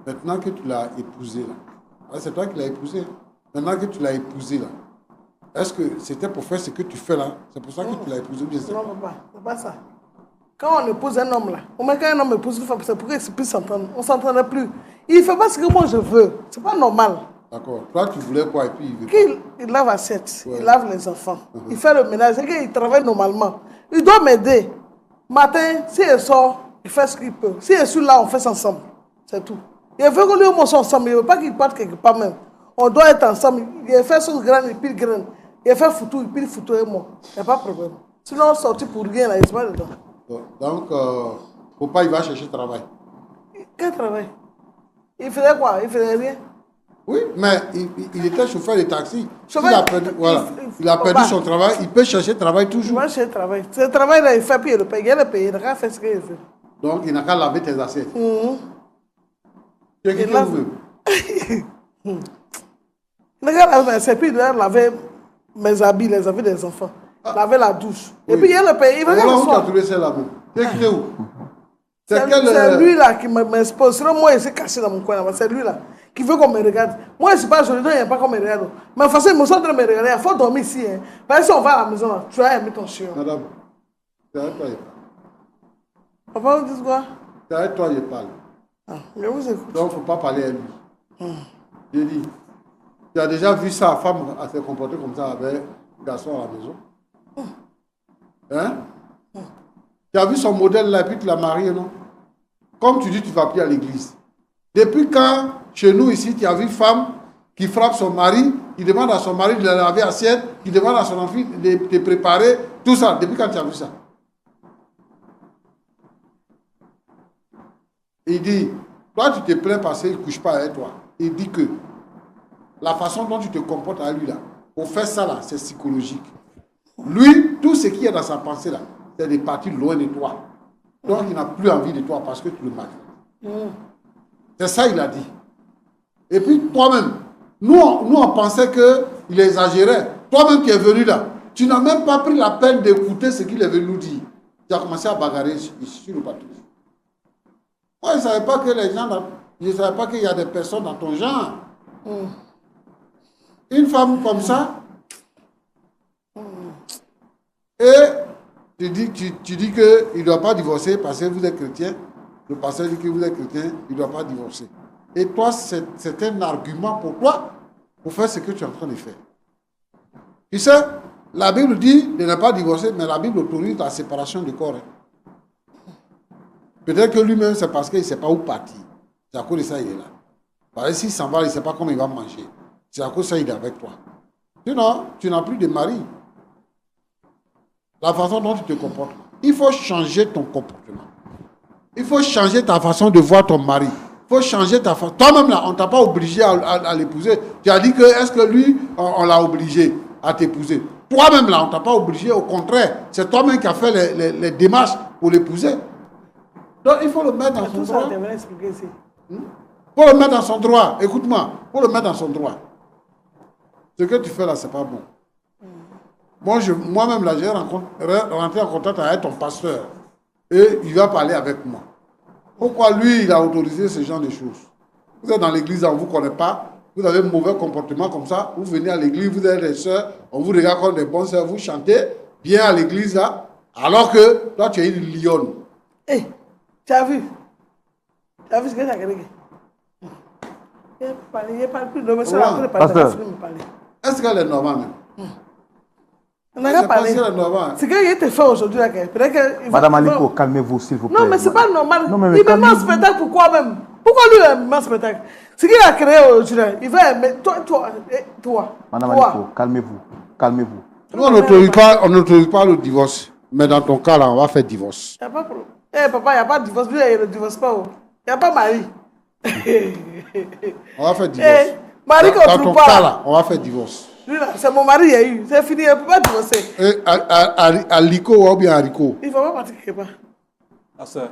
Maintenant que tu l'as épousé là, c'est toi qui l'as épousé. Maintenant que tu l'as épousé là, est-ce que c'était pour faire ce que tu fais là? C'est pour ça que tu l'as épousé bien sûr? Non, papa, c'est pas ça. Quand on épouse un homme là, quand un homme épouse une femme, c'est pour qu'il puisse s'entendre. On ne s'entendait plus. Il ne fait pas ce que moi je veux. C'est pas normal. D'accord. Toi, tu voulais quoi et puis il veut qu'il lave assiette, il lave les enfants, il fait le ménage, il travaille normalement. Il doit m'aider. Matin, s'il sort, il fait ce qu'il peut. S'il est là, on fait ça ensemble. C'est tout. Il veut que lui et moi soit ensemble. Il ne veut pas qu'il parte quelque part même. On doit être ensemble. Il fait chose graine, il pile graine. Il fait foutu, il pile foutu et moi. Il n'y a pas de problème. Sinon, on sortit pour rien, là, il ne se pas dedans. Donc, papa, il va chercher travail. Quel travail? Il faisait quoi? Il faisait rien. Oui, mais il était chauffeur de taxi. Chauffeur- Il a perdu, voilà. Il a perdu son travail, il peut chercher travail Il toujours. va chercher travail. Ce travail-là, il fait, puis il le paye. Il le paye. Il n'a qu'à faire ce qu'il veut. Donc, il n'a qu'à laver tes assiettes. Tu es Il quitté lave. vous-même. Il n'a qu'à laver mes assiettes, puis il doit laver mes habits, les habits des enfants. Laver la douche. Et Oui. puis il le paye. Il va Voilà qu'à où tu as s'asseoir. trouvé ça là-bas. Tu es quitté où? C'est lui-là qui m'expose. Sinon, moi, il s'est caché dans mon coin là-bas. C'est lui-là qui veut qu'on me regarde. Moi, je ne suis pas joli, donc il n'y a pas qu'on me regarde. Mais de toute façon, ils me sont en train de me regarder. Il faut dormir ici. Hein. Parce que si on va à la maison, là, tu vas aimer ton chien. Madame, c'est avec toi, il parle. Papa, vous dites quoi? C'est avec toi, il parle. Ah, je vous écoute. Donc, il ne faut pas parler à lui. J'ai dit, tu as déjà vu sa femme se comporter comme ça avec un garçon à la maison? Hein? Tu as vu son modèle là, et puis tu l'as marié, non? Comme tu dis, tu ne vas plus à l'église. Depuis quand, chez nous ici, tu as vu une femme qui frappe son mari, qui demande à son mari de la laver assiette, qui demande à son enfant de te préparer, tout ça. Depuis quand tu as vu ça? Il dit, toi tu te plains parce qu'il ne couche pas avec toi. Il dit que la façon dont tu te comportes à lui là, pour faire ça là, c'est psychologique. Lui, tout ce qu'il y a dans sa pensée là, c'est de partir loin de toi. Donc il n'a plus envie de toi parce que tu le maltraites. C'est ça il a dit. Et puis toi-même, nous on pensait qu'il exagérait. Toi-même qui es venu là, tu n'as même pas pris la peine d'écouter ce qu'il est venu nous dire. Tu as commencé à bagarrer sur le bateau. Moi, je ne savais pas que les gens, je ne savais pas qu'il y a des personnes dans ton genre. Une femme comme ça, et tu dis qu'il ne doit pas divorcer parce que vous êtes chrétien. Le pasteur dit que vous êtes chrétien, il ne doit pas divorcer. Et toi, c'est un argument pour toi, pour faire ce que tu es en train de faire. Tu sais, la Bible dit de ne pas divorcer, mais la Bible autorise la séparation du corps. Peut-être que lui-même, c'est parce qu'il ne sait pas où partir. C'est à cause de ça qu'il est là. Parce que s'il s'en va, il ne sait pas comment il va manger. C'est à cause de ça qu'il est avec toi. Sinon, tu n'as plus de mari. La façon dont tu te comportes. Il faut changer ton comportement. Il faut changer ta façon de voir ton mari. Il faut changer ta façon. Toi-même, là, on ne t'a pas obligé à l'épouser. Tu as dit que, est-ce que lui, on l'a obligé à t'épouser? Toi-même, là, on ne t'a pas obligé. Au contraire, c'est toi-même qui as fait les démarches pour l'épouser. Donc, il faut le mettre dans son droit. Il faut le mettre dans son droit. Écoute-moi, il faut le mettre dans son droit. Ce que tu fais là, ce n'est pas bon. Moi-même, là, j'ai rentré en contact avec ton pasteur. Et il va parler avec moi. Pourquoi lui, il a autorisé ce genre de choses? Vous êtes dans l'église, on ne vous connaît pas. Vous avez un mauvais comportement comme ça. Vous venez à l'église, vous êtes des sœurs. On vous regarde comme des bonnes sœurs. Vous chantez bien à l'église, là. Alors que toi, tu es une lionne. Hé, tu as vu? Tu as vu ce que j'ai regardé? Il parle plus de me parler. Pasteur. Est-ce qu'elle est normale même? On n'a qu'à parler. C'est qu'il te fait aujourd'hui. Madame Aliko, calmez-vous, s'il vous plaît. Non, mais c'est pas normal. Non, mais Il me met en spectacle, pourquoi même? Pourquoi lui, il me met en spectacle? Ce qu'il a créé aujourd'hui, il va aimer. Toi. Madame Aliko, calmez-vous. Calmez-vous. Nous, on n'autorise pas le divorce. Mais dans ton cas, là, on va faire divorce. Il n'y a pas de problème. Eh, papa, il n'y a pas de divorce. Lui, il ne divorce pas. Il n'y a pas de mari. On va faire divorce. Mari qu'on Dans trouve ton pas. cas, là, on va faire divorce. Lui, là, c'est mon mari, il y a eu. C'est fini, il ne peut pas divorcer. Aliko ou bien haricot? Il ne faut pas partir quelque part. Ah, ça.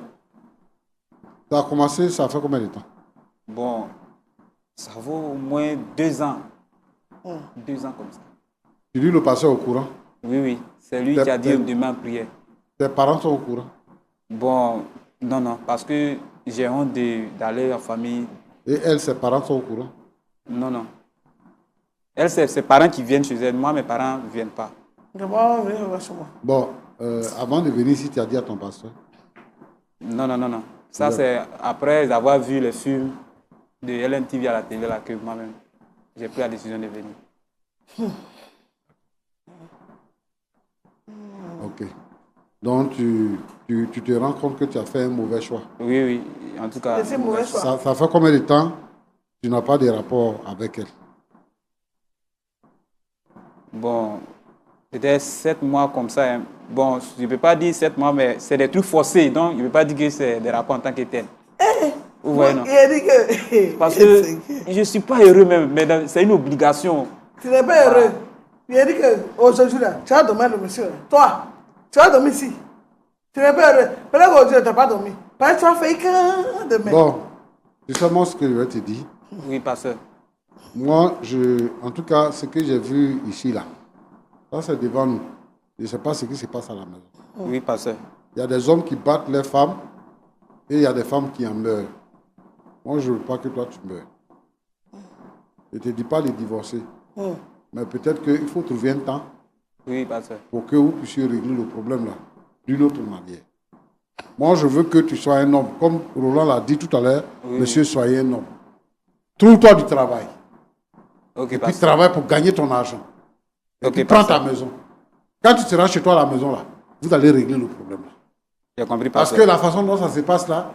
Ça a commencé, ça fait combien de temps? Bon, ça vaut au moins 2 ans. 2 ans comme ça. Tu dis le pasteur au courant? Oui, oui. C'est lui qui a dit demain en prière. Tes parents sont au courant? Bon, non, parce que j'ai honte d'aller en famille. Et elle, ses parents sont au courant? Non. Elle, c'est ses parents qui viennent chez elle. Moi, mes parents ne viennent pas. Bon, avant de venir ici, tu as dit à ton pasteur? Non. Ça, c'est après avoir vu les films de LNTV à la télé là, que moi-même, j'ai pris la décision de venir. Ok. Donc, tu te rends compte que tu as fait un mauvais choix? Oui. En tout cas, c'est mauvais choix. Ça fait combien de temps tu n'as pas de rapport avec elle? Bon, c'était 7 mois comme ça. Hein. Bon, je ne peux pas dire 7 mois, mais c'est des trucs forcés. Donc, je ne peux pas dire que c'est des rapports en tant que tel. Vous voyez, non? Il a dit que... Parce que je ne suis pas heureux même, mais c'est une obligation. Tu n'es pas heureux. Il a dit qu'aujourd'hui, tu vas dormir le monsieur. Toi, tu vas dormir ici. Tu n'es pas heureux. Peut-être qu'aujourd'hui, tu n'as pas dormi. Parce que tu vas faire qu'un demain. Bon, c'est seulement ce que je vais te dire. Oui, pasteur. Moi, en tout cas, ce que j'ai vu ici, là, ça c'est devant nous. Je ne sais pas ce qui se passe à la maison. Oui, pasteur. Il y a des hommes qui battent les femmes et il y a des femmes qui en meurent. Moi, je ne veux pas que toi, tu meurs. Je ne te dis pas de divorcer. Mais peut-être qu'il faut trouver un temps Oui, pasteur. pour que vous puissiez régler le problème là d'une autre manière. Moi, je veux que tu sois un homme. Comme Roland l'a dit tout à l'heure, monsieur, soyez un homme. Trouve-toi du travail. Ok, Et puis pasteur. travaille pour gagner ton argent. Et Ok, puis prends pasteur. ta maison. Quand tu seras chez toi à la maison là, vous allez régler le problème là. J'ai compris, Parce pasteur. que la façon dont ça se passe là,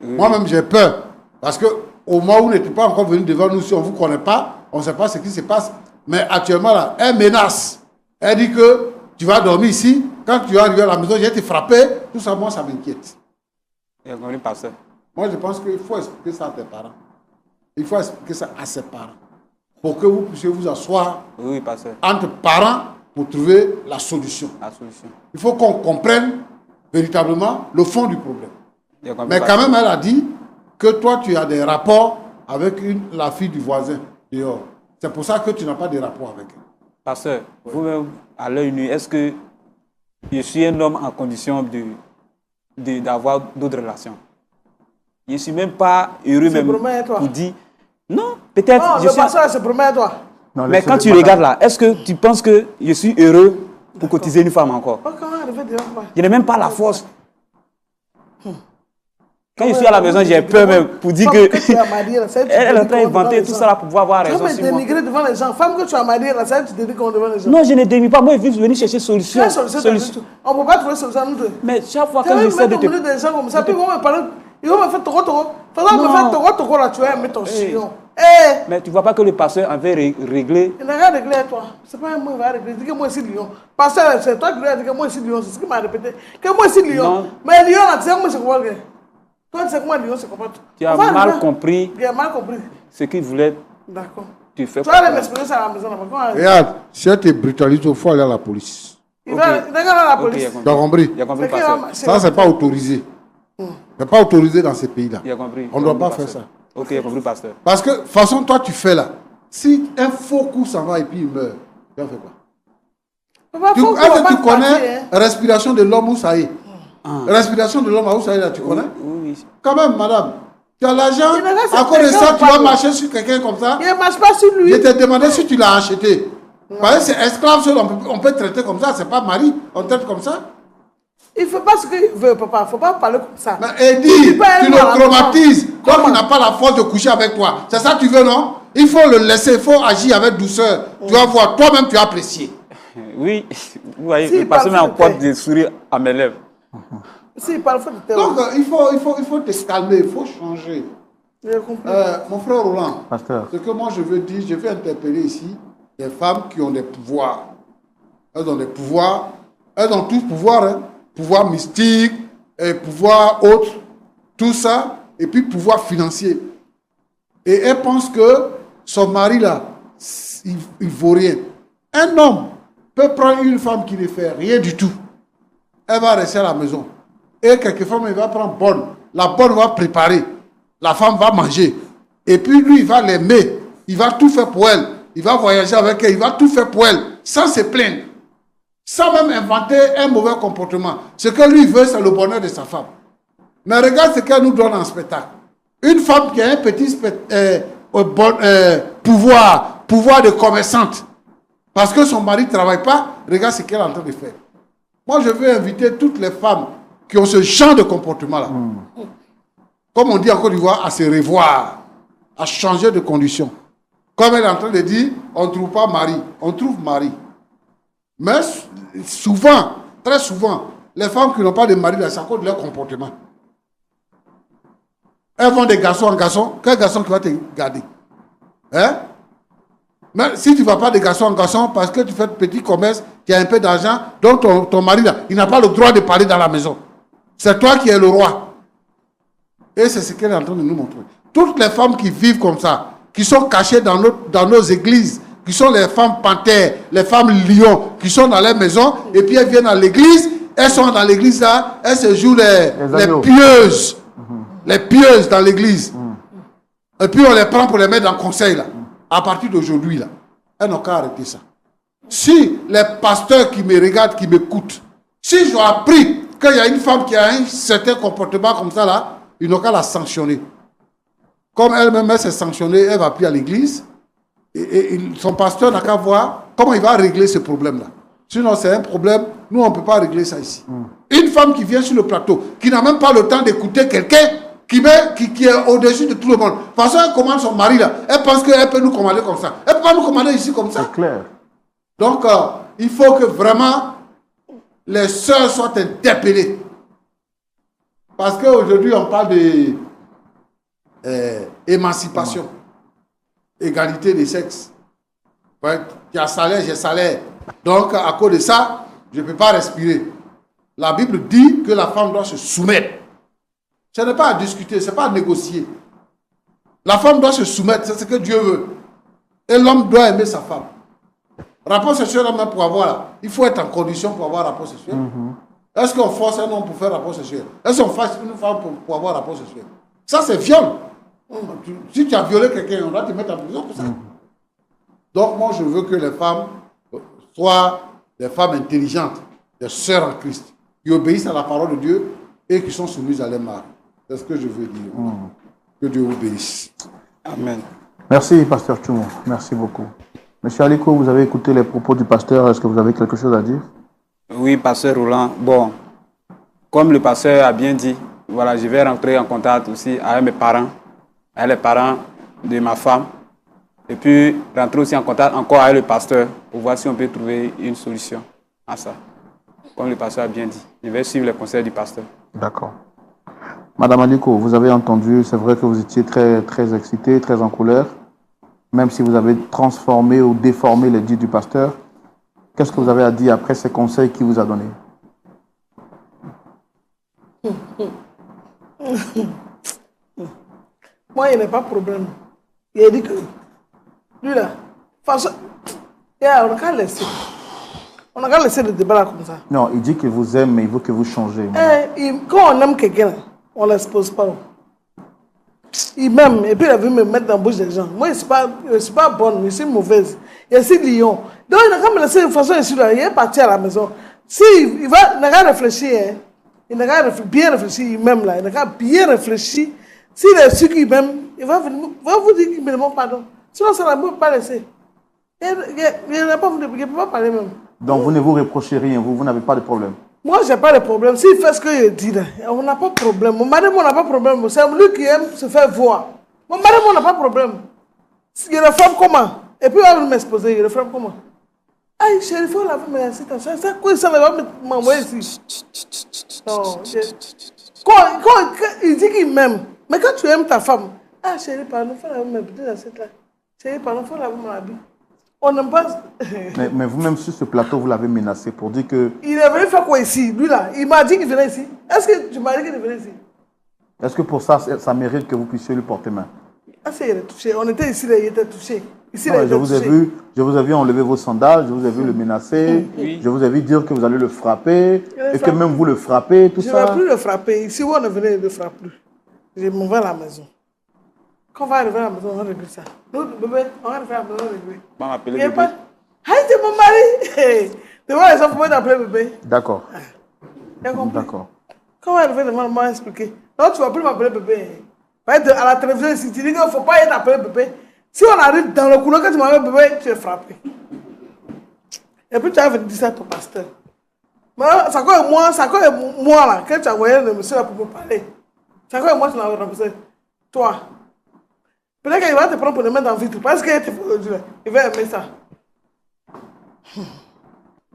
moi-même j'ai peur. Parce que au moment où vous n'êtes pas encore venu devant nous, si on ne vous connaît pas, on ne sait pas ce qui se passe. Mais actuellement là, elle menace. Elle dit que tu vas dormir ici. Quand tu vas arriver à la maison, je vais te frapper. Tout ça, moi, ça m'inquiète. J'ai compris, pasteur. Moi, je pense qu'il faut expliquer ça à tes parents. Il faut expliquer ça à ses parents. Pour que vous puissiez vous asseoir Oui, pasteur. entre parents pour trouver la solution. La solution. Il faut qu'on comprenne véritablement le fond du problème. J'ai compris, Mais quand pasteur. même, elle a dit que toi, tu as des rapports avec la fille du voisin dehors. C'est pour ça que tu n'as pas de rapport avec elle. Pasteur, vous-même, à l'œil nu, est-ce que je suis un homme en condition d'avoir d'autres relations? Je ne suis même pas heureux C'est même promet, toi. pour dire... Non, peut-être... Non, je le suis- pasteur se promet à toi. Non, Mais laissez quand le tu madame. regardes là, est-ce que tu penses que je suis heureux pour cotiser une femme encore? Oh, comment arriver devant moi? Je n'ai même pas la force. Quand je suis à la maison, j'ai peur même pour dire Femme que... tu as mariée, là, ça, tu Elle est en te train dis qu'on d'inventer devant tout les ça là pour pouvoir avoir gens. raison Tu sur vas moi. dénigrer devant les gens. Femme que tu as mariée, là, ça, tu te dis qu'on devant les gens. Non, je ne dénie pas. Moi, je suis venu chercher Tu solution. as solution, Solution. on ne peut pas trouver solution, nous deux. Mais chaque fois Tu que vas j'essaie de mettre au milieu te... des gens comme ça, puis ils vont me parler, ils vont me faire toro. Faudra me Non. faire toro là, tu vas aimer ton chignon. Eh, Mais tu ne vois pas que le pasteur avait réglé. il n'a rien réglé à toi. C'est pas moi qui va régler. Dis que moi aussi Lyon. Pasteur, c'est toi qui lui as dit que moi aussi Lyon. C'est ce qu'il m'a répété. Que moi aussi Lyon. Non. Mais Lyon, là, tu sais comment je comprends. Toi, tu sais comment Lyon se comporte. Tu as On va mal arriver. compris Tu as mal compris. ce qu'il voulait D'accord. te faire. Tu vas aller m'expliquer ça à la maison. Là, quand on arrive. Regarde, si elle te brutalise, il faut aller à la police. Il va aller à la Ok, police. j'ai Tu as compris. compris? J'ai compris, C'est qui pasteur. va- Ça, c'est pas autorisé. C'est pas autorisé dans ces pays-là. J'ai compris. On ne doit pas faire ça. Ok, j'ai compris, pasteur. Parce que, de toute façon, toi, tu fais là. Si un faux coup s'en va et puis il meurt, tu vas faire quoi? Papa, Tu, faut qu'on est-ce va que tu pas connais partir, hein. respiration de l'homme où ça y est? Respiration de l'homme où ça y est là, tu connais? Oui, oui. Quand même, madame. Tu as l'argent, Il me reste à cause de quelqu'un ça, ou tu pas, vas toi? marcher sur quelqu'un comme ça. Il ne marche pas sur lui. Je t'ai demandé si tu l'as acheté. Parce que c'est esclave, seul, on peut traiter comme ça, c'est pas mari, on traite comme ça. Il ne fait pas ce qu'il veut, papa. Il ne faut pas parler comme ça. Mais Eddie, pas tu aimer à la le traumatises. maison. Donc Comment? il n'a pas la force de coucher avec toi. C'est ça que tu veux, non? Il faut le laisser, il faut agir avec douceur. Tu vas voir, toi-même tu as apprécié. Oui, vous voyez, Si, le pasteur met parle encore de des sourires à mes lèvres. Si, il parle faut de tes Donc il faut te calmer, il faut changer. J'ai compris. Mon frère Roland, Pasteur. ce que moi je veux dire, je vais interpeller ici des femmes qui ont des pouvoirs. Elles ont des pouvoirs, elles ont tous pouvoir, hein. Pouvoir mystique, et pouvoir autre, tout ça, et puis pouvoir financier. Et elles pensent que son mari là, il vaut rien. Un homme peut prendre une femme qui ne fait rien du tout. Elle va rester à la maison. Et quelquefois, il va prendre bonne. La bonne va préparer. La femme va manger. Et puis lui, il va l'aimer. Il va tout faire pour elle. Il va voyager avec elle. Il va tout faire pour elle. Sans se plaindre. Sans même inventer un mauvais comportement. Ce que lui veut, c'est le bonheur de sa femme. Mais regarde ce qu'elle nous donne en spectacle. Une femme qui a un petit pouvoir de commerçante. Parce que son mari ne travaille pas, regarde ce qu'elle est en train de faire. Moi, je veux inviter toutes les femmes qui ont ce genre de comportement-là. Comme on dit en Côte d'Ivoire, à se revoir, à changer de condition. Comme elle est en train de dire, on ne trouve pas mari, on trouve mari. Mais souvent, très souvent, les femmes qui n'ont pas de mari, c'est à cause de leur comportement. Elles vont de garçon en garçon. Quel garçon qui va te garder? Hein? Mais si tu ne vas pas de garçon en garçon parce que tu fais petit commerce, tu as un peu d'argent, donc ton mari, là, il n'a pas le droit de parler dans la maison. C'est toi qui es le roi. Et c'est ce qu'elle est en train de nous montrer. Toutes les femmes qui vivent comme ça, qui sont cachées dans nos églises, qui sont les femmes panthères, les femmes lions, qui sont dans les maisons, et puis elles viennent à l'église, elles sont dans l'église là, elles se jouent les pieuses. Les pieuses dans l'église. Et puis on les prend pour les mettre dans le conseil là. À partir d'aujourd'hui là, elles n'ont qu'à arrêter ça. Si les pasteurs qui me regardent, qui m'écoutent, si j'ai appris qu'il y a une femme qui a un certain comportement comme ça là, ils n'ont qu'à la sanctionner. Comme elle-même elle s'est sanctionnée, elle va plus à l'église. Et son pasteur n'a qu'à voir comment il va régler ce problème-là. Sinon, c'est un problème. Nous, on ne peut pas régler ça ici. Une femme qui vient sur le plateau, qui n'a même pas le temps d'écouter quelqu'un qui est au-dessus de tout le monde. Parce qu'elle commande son mari là. Elle pense qu'elle peut nous commander comme ça. Elle ne peut pas nous commander ici comme ça. C'est clair. Donc, il faut que vraiment les sœurs soient interpellées. Parce qu'aujourd'hui, on parle d'émancipation. Égalité des sexes. Ouais, tu as salaire, j'ai salaire. Donc, à cause de ça, je ne peux pas respirer. La Bible dit que la femme doit se soumettre. Ce n'est pas à discuter, ce n'est pas à négocier. La femme doit se soumettre, c'est ce que Dieu veut. Et l'homme doit aimer sa femme. Rapport sexuel, même pour avoir là, il faut être en condition pour avoir rapport sexuel. Est-ce qu'on force un homme pour faire rapport sexuel? Est-ce qu'on force une femme pour avoir rapport sexuel? Ça, c'est viol. Si tu as violé quelqu'un, on va te mettre en prison pour ça. Donc, moi, je veux que les femmes soient des femmes intelligentes, des sœurs en Christ, qui obéissent à la parole de Dieu et qui sont soumises à leur mari. C'est ce que je veux dire. Que Dieu vous bénisse. Amen. Merci, pasteur Tchoumo. Merci beaucoup. Monsieur Aliko, vous avez écouté les propos du pasteur. Est-ce que vous avez quelque chose à dire? Oui, pasteur Roland. Bon, comme le pasteur a bien dit, voilà, je vais rentrer en contact aussi avec mes parents, avec les parents de ma femme, et puis rentrer aussi en contact encore avec le pasteur pour voir si on peut trouver une solution à ça. Comme le pasteur a bien dit, je vais suivre les conseils du pasteur. D'accord. Madame Aliko, vous avez entendu, c'est vrai que vous étiez très, très excitée, très en colère, même si vous avez transformé ou déformé les dits du pasteur. Qu'est-ce que vous avez à dire après ces conseils qu'il vous a donnés? Moi, il n'y a pas de problème. Il a dit que, lui là, façon, on n'a qu'à laisser. On n'a qu'à laisser le débat là comme ça. Non, il dit qu'il vous aime, mais il veut que vous changez. Quand on aime quelqu'un, on ne l'expose pas. Il m'aime, et puis il a vu me mettre dans la bouche des gens. Moi, je ne suis pas bonne, je suis mauvaise. Je suis lion. Donc, il n'a qu'à me laisser de façon ici, là. Il est parti à la maison. Si il n'a qu'à réfléchir, hein. Il n'a qu'à bien réfléchir, il m'aime là. Il n'a qu'à bien réfléchir. S'il est sûr qu'il m'aime, il va vous dire qu'il me demande pardon. Sinon, ça ne va pas laisser. Il ne peut pas parler même. Donc, vous ne vous reprochez rien, vous n'avez pas de problème. Moi, je n'ai pas de problème. S'il fait ce qu'il dit, là, on n'a pas de problème. Mon mari, on n'a pas de problème. C'est lui qui aime se faire voir. Mon mari, on n'a pas de problème. Il réforme comment? Et puis, il va m'exposer, il réforme comment? Aïe, chérie, il faut la faire, mais c'est quoi ça? Il va m'envoyer ici. Non, quand il dit qu'il m'aime, mais quand tu aimes ta femme, ah, chérie, pardon, il faut la faire, mais peut-être là. Chérie, pardon, il faut la faire, mon habit. On n'aime pas. mais vous-même sur ce plateau, vous l'avez menacé pour dire que... Il est venu faire quoi ici? Lui là, il m'a dit qu'il venait ici. Est-ce que tu m'as dit qu'il venait ici? Est-ce que pour ça, ça mérite que vous puissiez lui porter main? Ah, c'est, il est touché. On était ici, là, il était touché. Ici, non, là, il était touché. Je vous ai vu enlever vos sandales, je vous ai vu le menacer, je vous ai vu dire que vous allez le frapper, et que même vous le frappez, tout ça. Je ne vais plus le frapper. Ici où on est venu, il ne le frappe plus. Je m'en vais à la maison. Quand on va arriver à la maison, on va régler ça. Nous, bébé, on va arriver à la maison, on va régler. On va appeler bébé. Aïe, c'est mon mari. Devant les enfants, vous t'appeler bébé. D'accord. D'accord. Quand on va arriver devant, on va expliquer. Non, tu ne vas plus m'appeler bébé. À la télévision, si tu dis qu'il ne faut pas être appelé bébé, si on arrive dans le couloir, quand tu m'appelles bébé, tu es frappé. Et puis tu as dit ça à ton pasteur. Mais ça quoi moi là, quand tu as envoyé le monsieur là pour me parler, ça quoi moi tu l'as remplacé. Toi. Peut-être qu'il va te prendre pour le mettre dans le vitre, parce qu'il va aimer ça.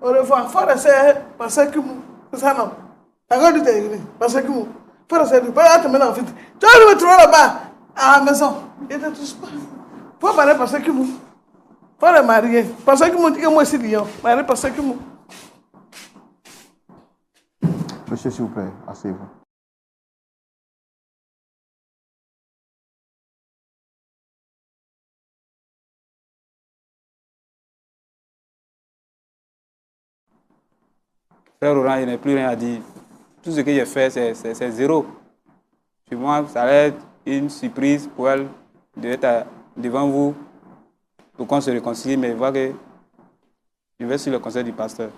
Au revoir. Il faut rester parce que c'est ça non. D'accord, tu t'es écrit. Parce que il faut rester. Il va te mettre dans le vitre. Tu vas me trouver là-bas, à la maison. Il ne te touche pas. Il faut parler parce que il faut le marier. Parce que dit que moi, c'est lion. Marier parce que Monsieur, s'il vous plaît, asseyez-vous. Frère Laurent, il n'y a plus rien à dire. Tout ce que j'ai fait, c'est zéro. Pour moi, ça allait être une surprise pour elle d'être devant vous pour qu'on se réconcilie, mais je vois que je vais sur le conseil du pasteur.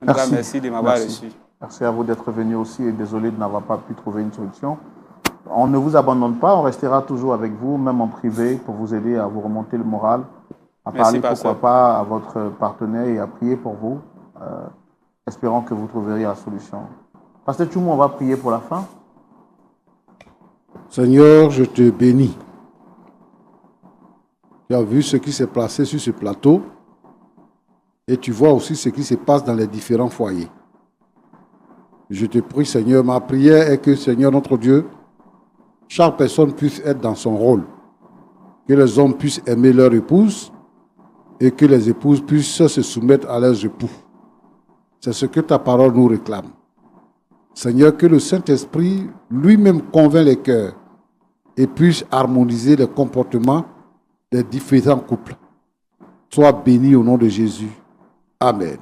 En tout cas, merci de m'avoir reçu. Merci à vous d'être venu aussi et désolé de n'avoir pas pu trouver une solution. On ne vous abandonne pas, on restera toujours avec vous, même en privé, pour vous aider à vous remonter le moral, à parler pourquoi pas à votre partenaire et à prier pour vous, espérant que vous trouverez la solution. Pasteur Tchoumou, on va prier pour la fin. Seigneur, je te bénis. Tu as vu ce qui s'est passé sur ce plateau et tu vois aussi ce qui se passe dans les différents foyers. Je te prie, Seigneur, ma prière est que, Seigneur notre Dieu, chaque personne puisse être dans son rôle. Que les hommes puissent aimer leur épouse et que les épouses puissent se soumettre à leurs époux. C'est ce que ta parole nous réclame. Seigneur, que le Saint-Esprit lui-même convainc les cœurs et puisse harmoniser les comportements des différents couples. Sois béni au nom de Jésus. Amen.